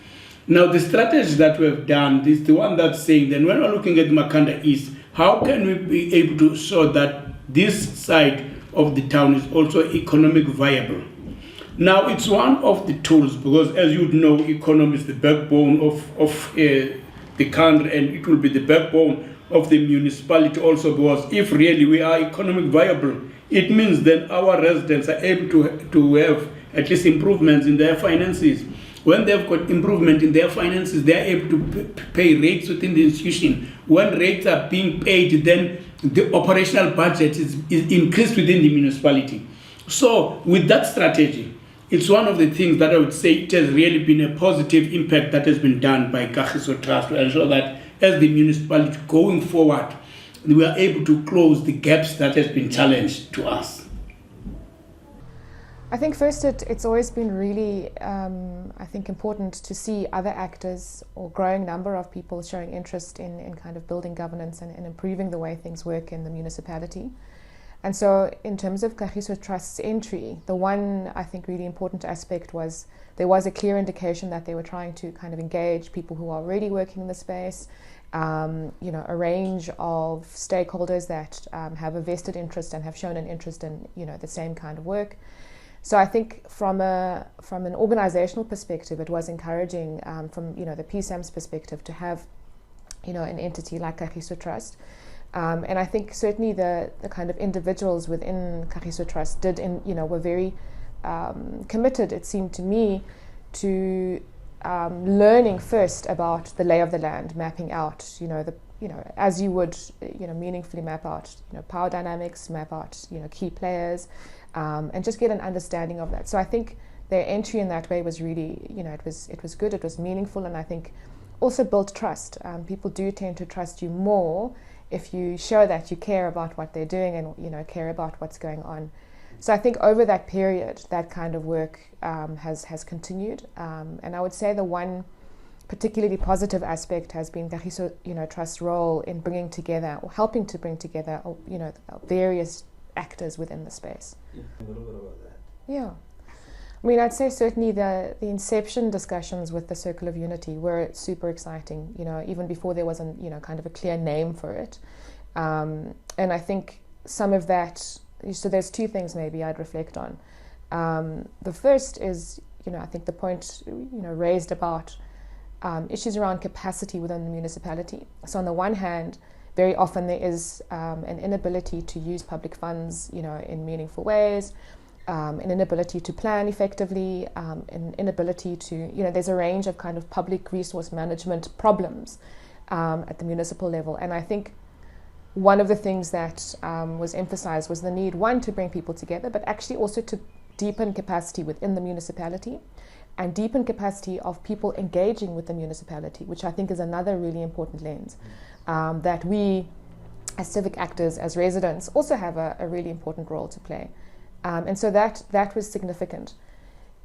Now, the strategy that we have done is the one that's saying, then when we're looking at Makanda East, how can we be able to show that this side of the town is also economic viable? Now, it's one of the tools, because as you know, economy is the backbone of the country, and it will be the backbone of the municipality also, because if really we are economic viable, it means then our residents are able to have at least improvements in their finances. When they've got improvement in their finances, they are able to pay rates within the institution. When rates are being paid, then the operational budget is increased within the municipality. So with that strategy, it's one of the things that I would say it has really been a positive impact that has been done by Kagiso Trust to ensure that as the municipality going forward, we are able to close the gaps that has been challenged to us. I think first it's always been really, I think, important to see other actors or growing number of people showing interest in kind of building governance and improving the way things work in the municipality. And so in terms of Kagiso Trust's entry, the one I think really important aspect was there was a clear indication that they were trying to kind of engage people who are already working in the space, a range of stakeholders that have a vested interest and have shown an interest in, the same kind of work. So I think from an organizational perspective, it was encouraging from the PSAM's perspective to have an entity like Kagiso Trust. And I think certainly the kind of individuals within Kagiso Trust were very committed, it seemed to me, to learning first about the lay of the land, mapping out, as you would, meaningfully map out, power dynamics, map out, key players, and just get an understanding of that. So I think their entry in that way was really, it was good, it was meaningful, and I think also built trust. People do tend to trust you more if you show that you care about what they're doing and care about what's going on. So I think over that period, that kind of work has continued, and I would say the one particularly positive aspect has been Kagiso Trust's role in bringing together or helping to bring together various actors within the space. Yeah, a little bit about that. Yeah. I mean, I'd say certainly the inception discussions with the Circle of Unity were super exciting, even before there was kind of a clear name for it. And I think some of that, so there's two things maybe I'd reflect on. The first is, I think the point, raised about issues around capacity within the municipality. So on the one hand, very often there is an inability to use public funds, in meaningful ways, an inability to plan effectively, an inability to, there's a range of kind of public resource management problems at the municipal level. And I think one of the things that was emphasized was the need, one, to bring people together, but actually also to deepen capacity within the municipality and deepen capacity of people engaging with the municipality, which I think is another really important lens. That we, as civic actors, as residents, also have a really important role to play. And so that was significant.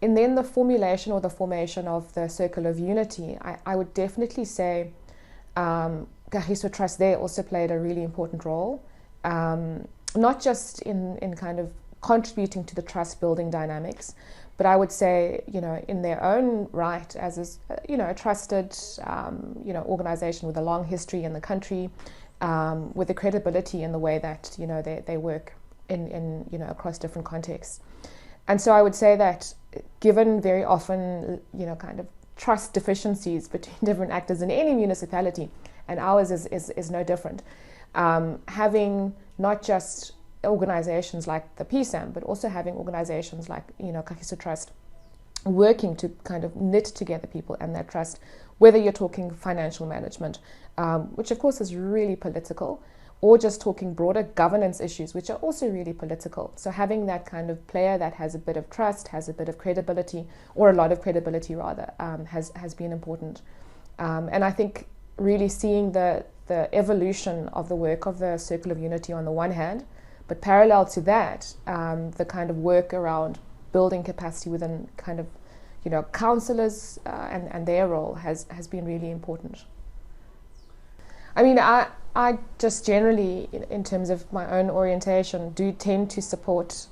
And then the formulation or the formation of the Circle of Unity, I would definitely say Kagiso Trust there also played a really important role, not just in kind of contributing to the trust building dynamics, but I would say, in their own right as a trusted, organization with a long history in the country, with the credibility in the way that, they work in across different contexts. And so I would say that given very often, kind of trust deficiencies between different actors in any municipality, and ours is no different, having not just organizations like the PSAM, but also having organizations like, Kagiso Trust working to kind of knit together people and that trust, whether you're talking financial management, which of course is really political, or just talking broader governance issues, which are also really political. So having that kind of player that has a bit of trust, has a bit of credibility, or a lot of credibility rather, has been important. And I think really seeing the evolution of the work of the Circle of Unity on the one hand, but parallel to that, the kind of work around building capacity within kind of, councillors and their role has been really important. I mean, I just generally, in terms of my own orientation, do tend to support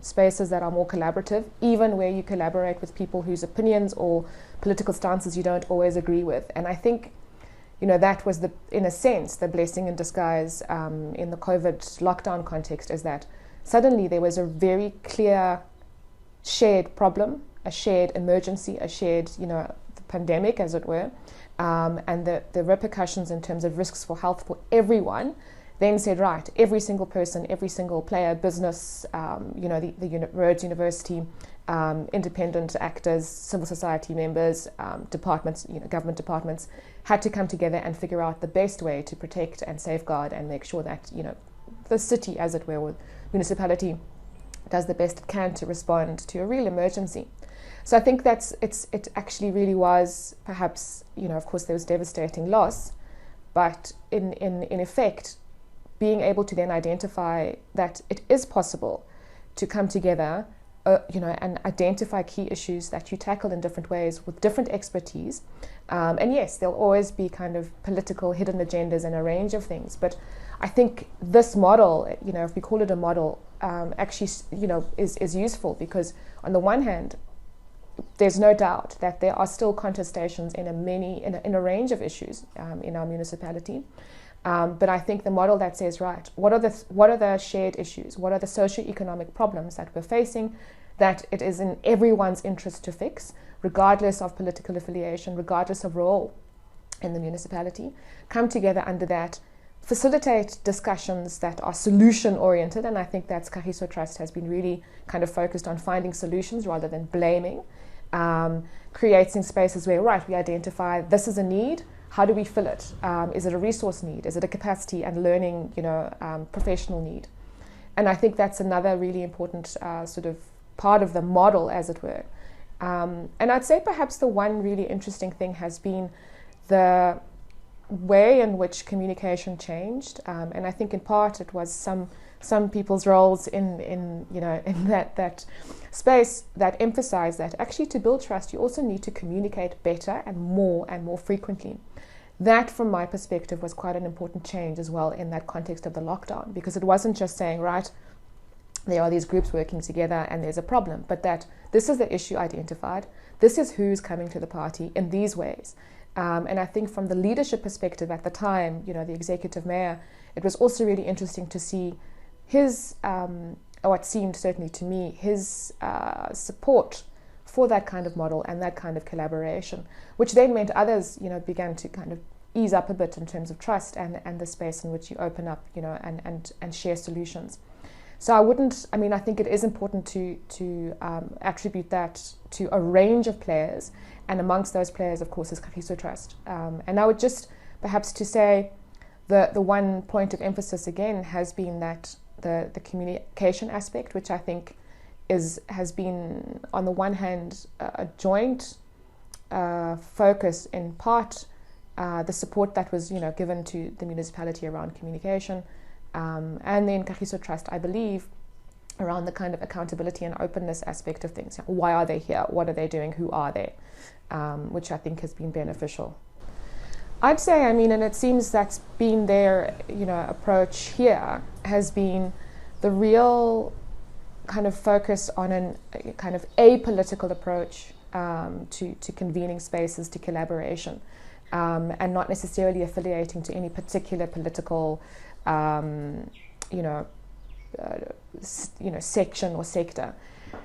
spaces that are more collaborative, even where you collaborate with people whose opinions or political stances you don't always agree with. And I think, that was, in a sense, the blessing in disguise in the COVID lockdown context, is that suddenly there was a very clear shared problem, a shared emergency, a shared, pandemic, as it were, and the repercussions in terms of risks for health for everyone, then said, right, every single person, every single player, business, the Rhodes University, independent actors, civil society members, departments, government departments, had to come together and figure out the best way to protect and safeguard and make sure that, the city, as it were, or municipality, does the best it can to respond to a real emergency. So I think it actually really was, perhaps, of course there was devastating loss, but in effect, being able to then identify that it is possible to come together, and identify key issues that you tackle in different ways with different expertise. And yes, there'll always be kind of political hidden agendas and a range of things, but I think this model, if we call it a model, actually, is useful, because on the one hand, there's no doubt that there are still contestations in a range of issues in our municipality. But I think the model that says, right, what are the shared issues? What are the socio-economic problems that we're facing that it is in everyone's interest to fix, regardless of political affiliation, regardless of role in the municipality? Come together under that, facilitate discussions that are solution-oriented, and I think that's Kagiso Trust has been really kind of focused on finding solutions rather than blaming, creating spaces where, right, we identify this is a need, how do we fill it? Is it a resource need? Is it a capacity and learning, professional need? And I think that's another really important sort of part of the model, as it were. And I'd say perhaps the one really interesting thing has been the way in which communication changed, and I think in part it was some people's roles in that space that emphasize that actually to build trust you also need to communicate better and more frequently. That, from my perspective, was quite an important change as well in that context of the lockdown, because it wasn't just saying, right, there are these groups working together and there's a problem, but that this is the issue identified, this is who's coming to the party in these ways. And I think from the leadership perspective at the time, the executive mayor, it was also really interesting to see his, or it seemed certainly to me, his support for that kind of model and that kind of collaboration, which then meant others, began to kind of ease up a bit in terms of trust and the space in which you open up, and share solutions. So I think it is important to attribute that to a range of players, and amongst those players, of course, is Kagiso Trust. And I would just perhaps to say the one point of emphasis again has been that the communication aspect, which I think has been on the one hand a joint focus, in part the support that was given to the municipality around communication, and then Kagiso Trust, I believe, around the kind of accountability and openness aspect of things. Why are they here? What are they doing? Who are they? Which I think has been beneficial. I'd say, and it seems that's been their, approach here, has been the real kind of focus on a kind of apolitical approach to convening spaces, to collaboration, and not necessarily affiliating to any particular political, section or sector.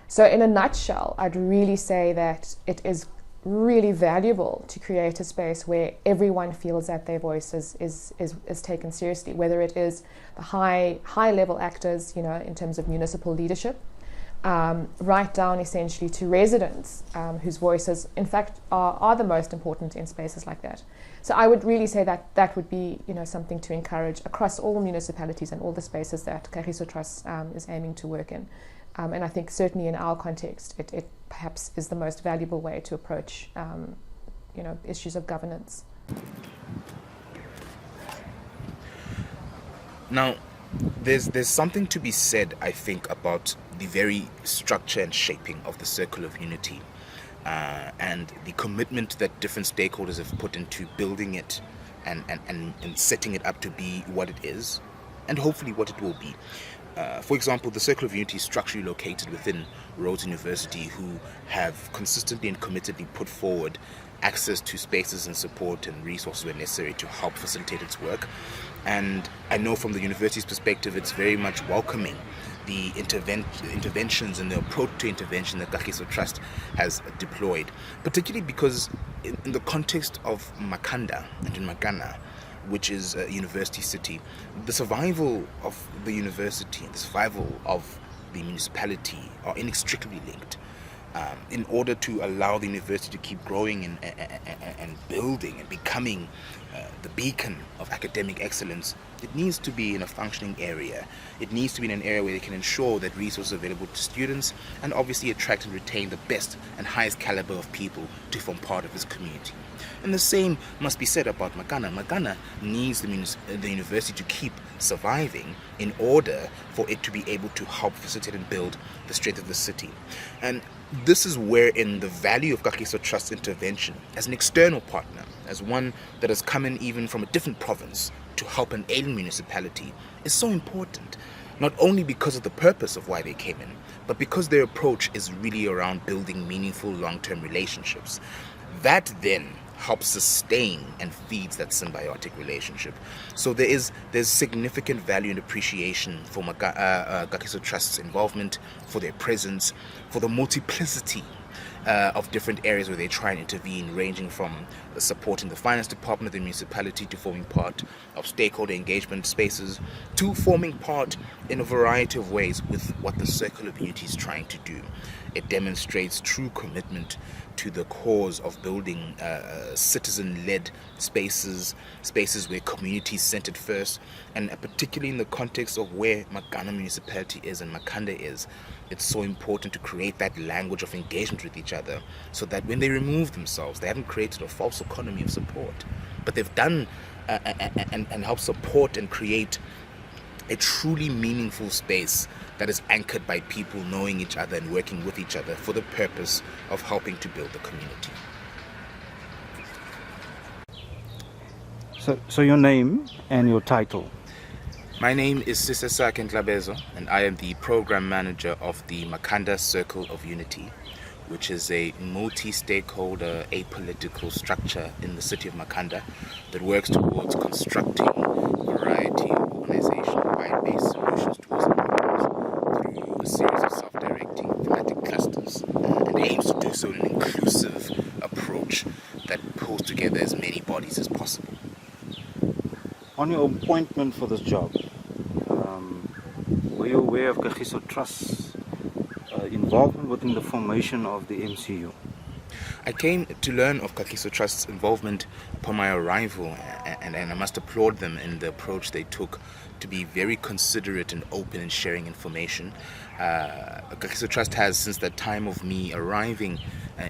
So in a nutshell, I'd really say that it is really valuable to create a space where everyone feels that their voice is taken seriously, whether it is the high level actors, in terms of municipal leadership, right down essentially to residents whose voices, in fact, are the most important in spaces like that. So I would really say that that would be, something to encourage across all municipalities and all the spaces that Kagiso Trust is aiming to work in. And I think certainly in our context, it perhaps is the most valuable way to approach, issues of governance. Now, there's something to be said, I think, about the very structure and shaping of the Circle of Unity, and the commitment that different stakeholders have put into building it and setting it up to be what it is, and hopefully what it will be. For example, the Circle of Unity is structurally located within Rhodes University, who have consistently and committedly put forward access to spaces and support and resources where necessary to help facilitate its work. And I know from the university's perspective, it's very much welcoming the interventions and the approach to intervention that Kagiso Trust has deployed, particularly because in the context of Makanda and in Makana, which is a university city, the survival of the university and the survival of the municipality are inextricably linked. In order to allow the university to keep growing and building and becoming the beacon of academic excellence, it needs to be in a functioning area. It needs to be in an area where they can ensure that resources are available to students and obviously attract and retain the best and highest caliber of people to form part of this community. And the same must be said about Makana. Makana needs the university to keep surviving in order for it to be able to help facilitate and build the strength of the city. And this is wherein the value of Kagiso Trust intervention as an external partner, as one that has come in even from a different province to help an alien municipality, is so important. Not only because of the purpose of why they came in, but because their approach is really around building meaningful long-term relationships. That then helps sustain and feeds that symbiotic relationship. So there's significant value and appreciation for Kagiso Trust's involvement, for their presence, for the multiplicity of different areas where they try and intervene, ranging from supporting the finance department of the municipality to forming part of stakeholder engagement spaces, to forming part in a variety of ways with what the Circle of Unity is trying to do. It demonstrates true commitment to the cause of building citizen-led spaces where community is centered first, and particularly in the context of where Makana municipality is and Makanda is. It's so important to create that language of engagement with each other, so that when they remove themselves, they haven't created a false economy of support, but they've done and helped support and create a truly meaningful space that is anchored by people knowing each other and working with each other for the purpose of helping to build the community. So your name and your title? My name is Sisesa Kentlabezo, and I am the program manager of the Makanda Circle of Unity, which is a multi-stakeholder, apolitical structure in the city of Makanda that works towards constructing a variety of organization-wide-based solutions towards the problems through a series of self-directing thematic clusters, and aims to do so in an inclusive approach that pulls together as many bodies as possible. On your appointment for this job, were you aware of Kagiso Trust's involvement within the formation of the MCU? I came to learn of Kagiso Trust's involvement upon my arrival, and I must applaud them in the approach they took to be very considerate and open in sharing information. Kagiso Trust has, since the time of me arriving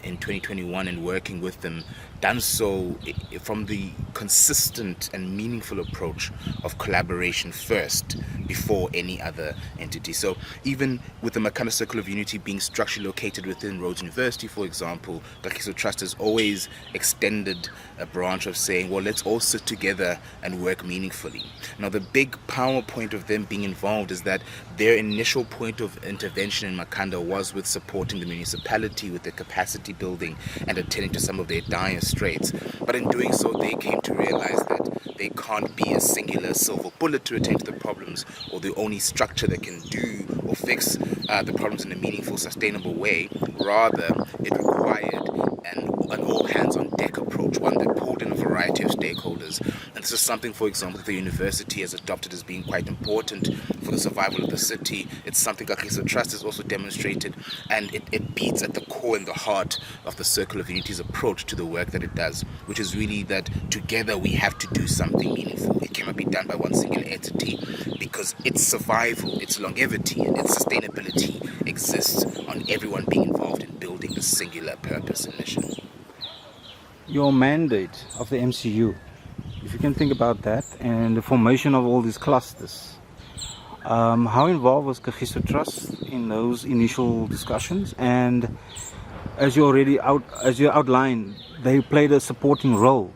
in 2021 and working with them, done so from the consistent and meaningful approach of collaboration first before any other entity. So even with the Makana Circle of Unity being structurally located within Rhodes University, for example, Kagiso Trust has always extended a branch of saying, well, let's all sit together and work meaningfully. Now, the big power point of them being involved is that their initial point of intervention in Makanda was with supporting the municipality with their capacity building and attending to some of their dire straits. But in doing so, they came to realize that they can't be a singular silver bullet to attend to the problems, or the only structure that can do or fix the problems in a meaningful, sustainable way. Rather, it required an an all-hands-on-deck approach, one that pulled in a variety of stakeholders. And this is something, for example, that the university has adopted as being quite important for the survival of the city. It's something Kagiso Trust has also demonstrated, and it beats at the core and the heart of the Circle of Unity's approach to the work that it does, which is really that together we have to do something meaningful. It cannot be done by one single entity, because its survival, its longevity, and its sustainability exists on everyone being involved in building a singular purpose and mission. Your mandate of the MCU, if you can think about that, and the formation of all these clusters, how involved was Kagiso Trust in those initial discussions? And as you outlined, they played a supporting role.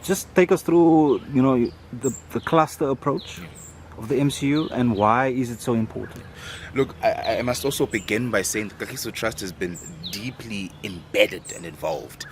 Just take us through, the cluster approach of the MCU, and why is it so important? Look, I must also begin by saying that Kagiso Trust has been deeply embedded and involved,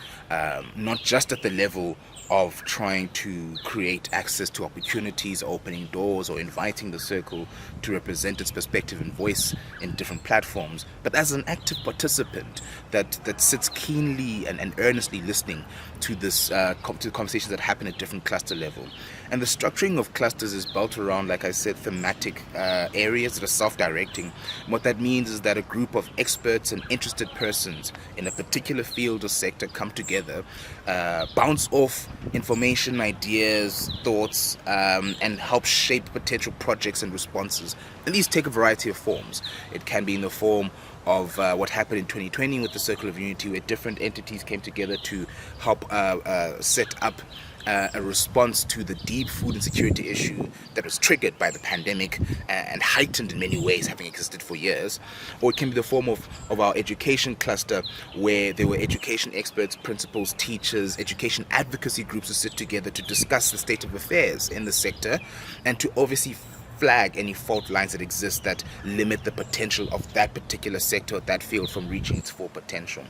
not just at the level of trying to create access to opportunities, opening doors, or inviting the circle to represent its perspective and voice in different platforms, but as an active participant that sits keenly and earnestly listening to this to the conversations that happen at different cluster level. And the structuring of clusters is built around, like I said, thematic areas that are self-directing. And what that means is that a group of experts and interested persons in a particular field or sector come together, bounce off information, ideas, thoughts, and help shape potential projects and responses. And these take a variety of forms. It can be in the form of what happened in 2020 with the Circle of Unity, where different entities came together to help set up a response to the deep food insecurity issue that was triggered by the pandemic and heightened in many ways, having existed for years. Or it can be the form of our education cluster, where there were education experts, principals, teachers, education advocacy groups who sit together to discuss the state of affairs in the sector and to obviously flag any fault lines that exist that limit the potential of that particular sector or that field from reaching its full potential.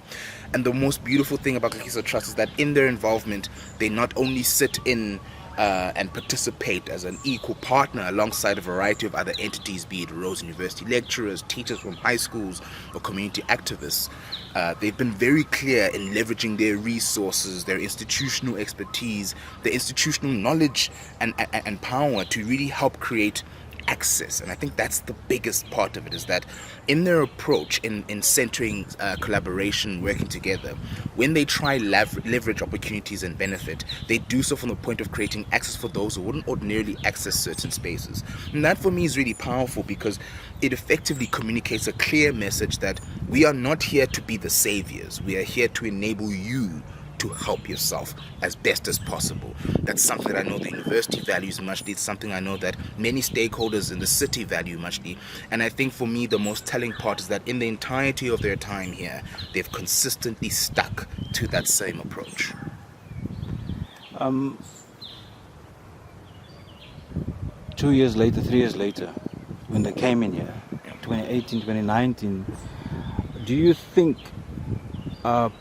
And the most beautiful thing about Kagiso Trust is that in their involvement, they not only sit in and participate as an equal partner alongside a variety of other entities, be it Rose University lecturers, teachers from high schools, or community activists. They've been very clear in leveraging their resources, their institutional expertise, their institutional knowledge and power to really help create access. And I think that's the biggest part of it, is that in their approach in centering collaboration, working together, when they try leverage opportunities and benefit, they do so from the point of creating access for those who wouldn't ordinarily access certain spaces. And that for me is really powerful, because it effectively communicates a clear message that we are not here to be the saviors. We are here to enable you to help yourself as best as possible. That's something that I know the university values muchly. It's something I know that many stakeholders in the city value muchly. And I think for me the most telling part is that in the entirety of their time here, they've consistently stuck to that same approach. 2 years later, 3 years later, when they came in here, 2018, 2019, do you think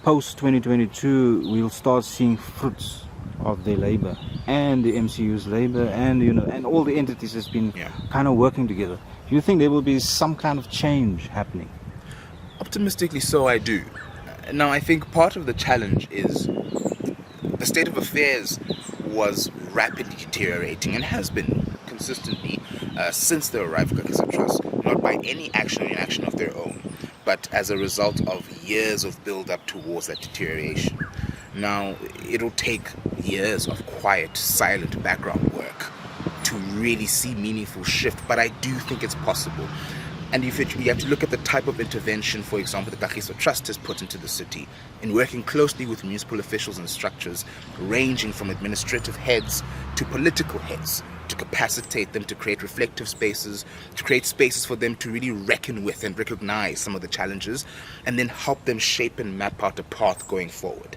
post 2022 we'll start seeing fruits of their labor and the MCU's labor and and all the entities that's been kind of working together? Do you think there will be some kind of change happening? Optimistically so, I do. Now I think part of the challenge is the state of affairs was rapidly deteriorating and has been consistently since the arrival of Kagiso Trust, not by any action or inaction of their own, but as a result of years of build-up towards that deterioration. Now, it'll take years of quiet, silent background work to really see meaningful shift, but I do think it's possible. And you have to look at the type of intervention, for example, that Kagiso Trust has put into the city in working closely with municipal officials and structures, ranging from administrative heads to political heads, to capacitate them to create reflective spaces, to create spaces for them to really reckon with and recognize some of the challenges, and then help them shape and map out a path going forward.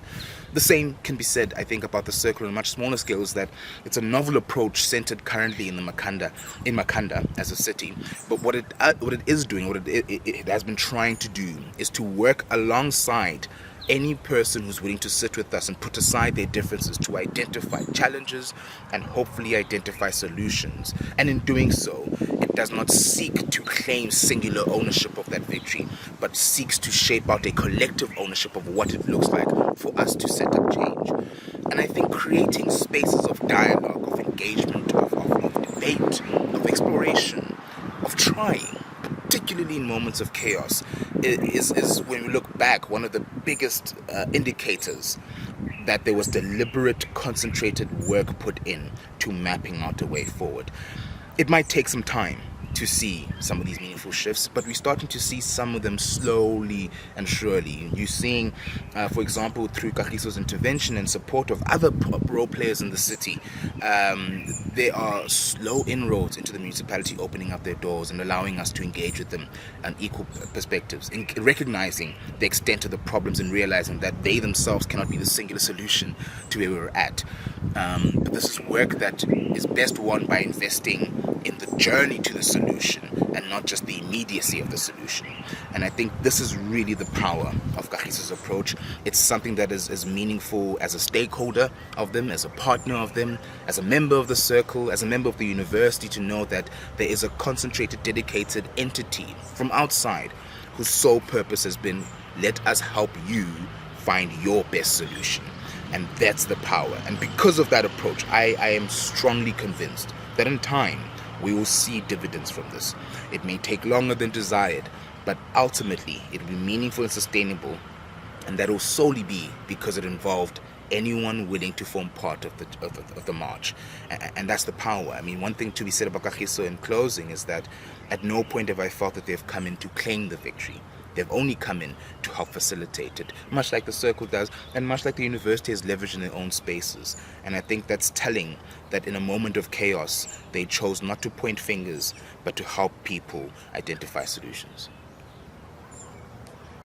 The same can be said, I think, about the circle on a much smaller scale, is that it's a novel approach centered currently in Makanda as a city. But what it has been trying to do is to work alongside any person who's willing to sit with us and put aside their differences to identify challenges and hopefully identify solutions. And in doing so, it does not seek to claims singular ownership of that victory, but seeks to shape out a collective ownership of what it looks like for us to set up change. And I think creating spaces of dialogue, of engagement, of debate, of exploration, of trying, particularly in moments of chaos, is when we look back, one of the biggest indicators that there was deliberate, concentrated work put in to mapping out a way forward. It might take some time to see some of these meaningful shifts, but we're starting to see some of them slowly and surely. You're seeing, for example, through Kagiso's intervention and support of other role players in the city, there are slow inroads into the municipality opening up their doors and allowing us to engage with them on equal perspectives, in recognizing the extent of the problems and realizing that they themselves cannot be the singular solution to where we're at. But this is work that is best won by investing in the journey to the solution and not just the immediacy of the solution. And I think this is really the power of Kagiso's approach. It's something that is as meaningful as a stakeholder of them, as a partner of them, as a member of the circle, as a member of the university, to know that there is a concentrated, dedicated entity from outside whose sole purpose has been, let us help you find your best solution. And that's the power. And because of that approach, I am strongly convinced that in time, we will see dividends from this. It may take longer than desired, but ultimately it will be meaningful and sustainable, and that will solely be because it involved anyone willing to form part of the march. And that's the power. I mean, one thing to be said about Kagiso in closing is that at no point have I felt that they've come in to claim the victory. They've only come in to help facilitate it, much like the circle does, and much like the university has leveraged in their own spaces. And I think that's telling that in a moment of chaos, they chose not to point fingers, but to help people identify solutions.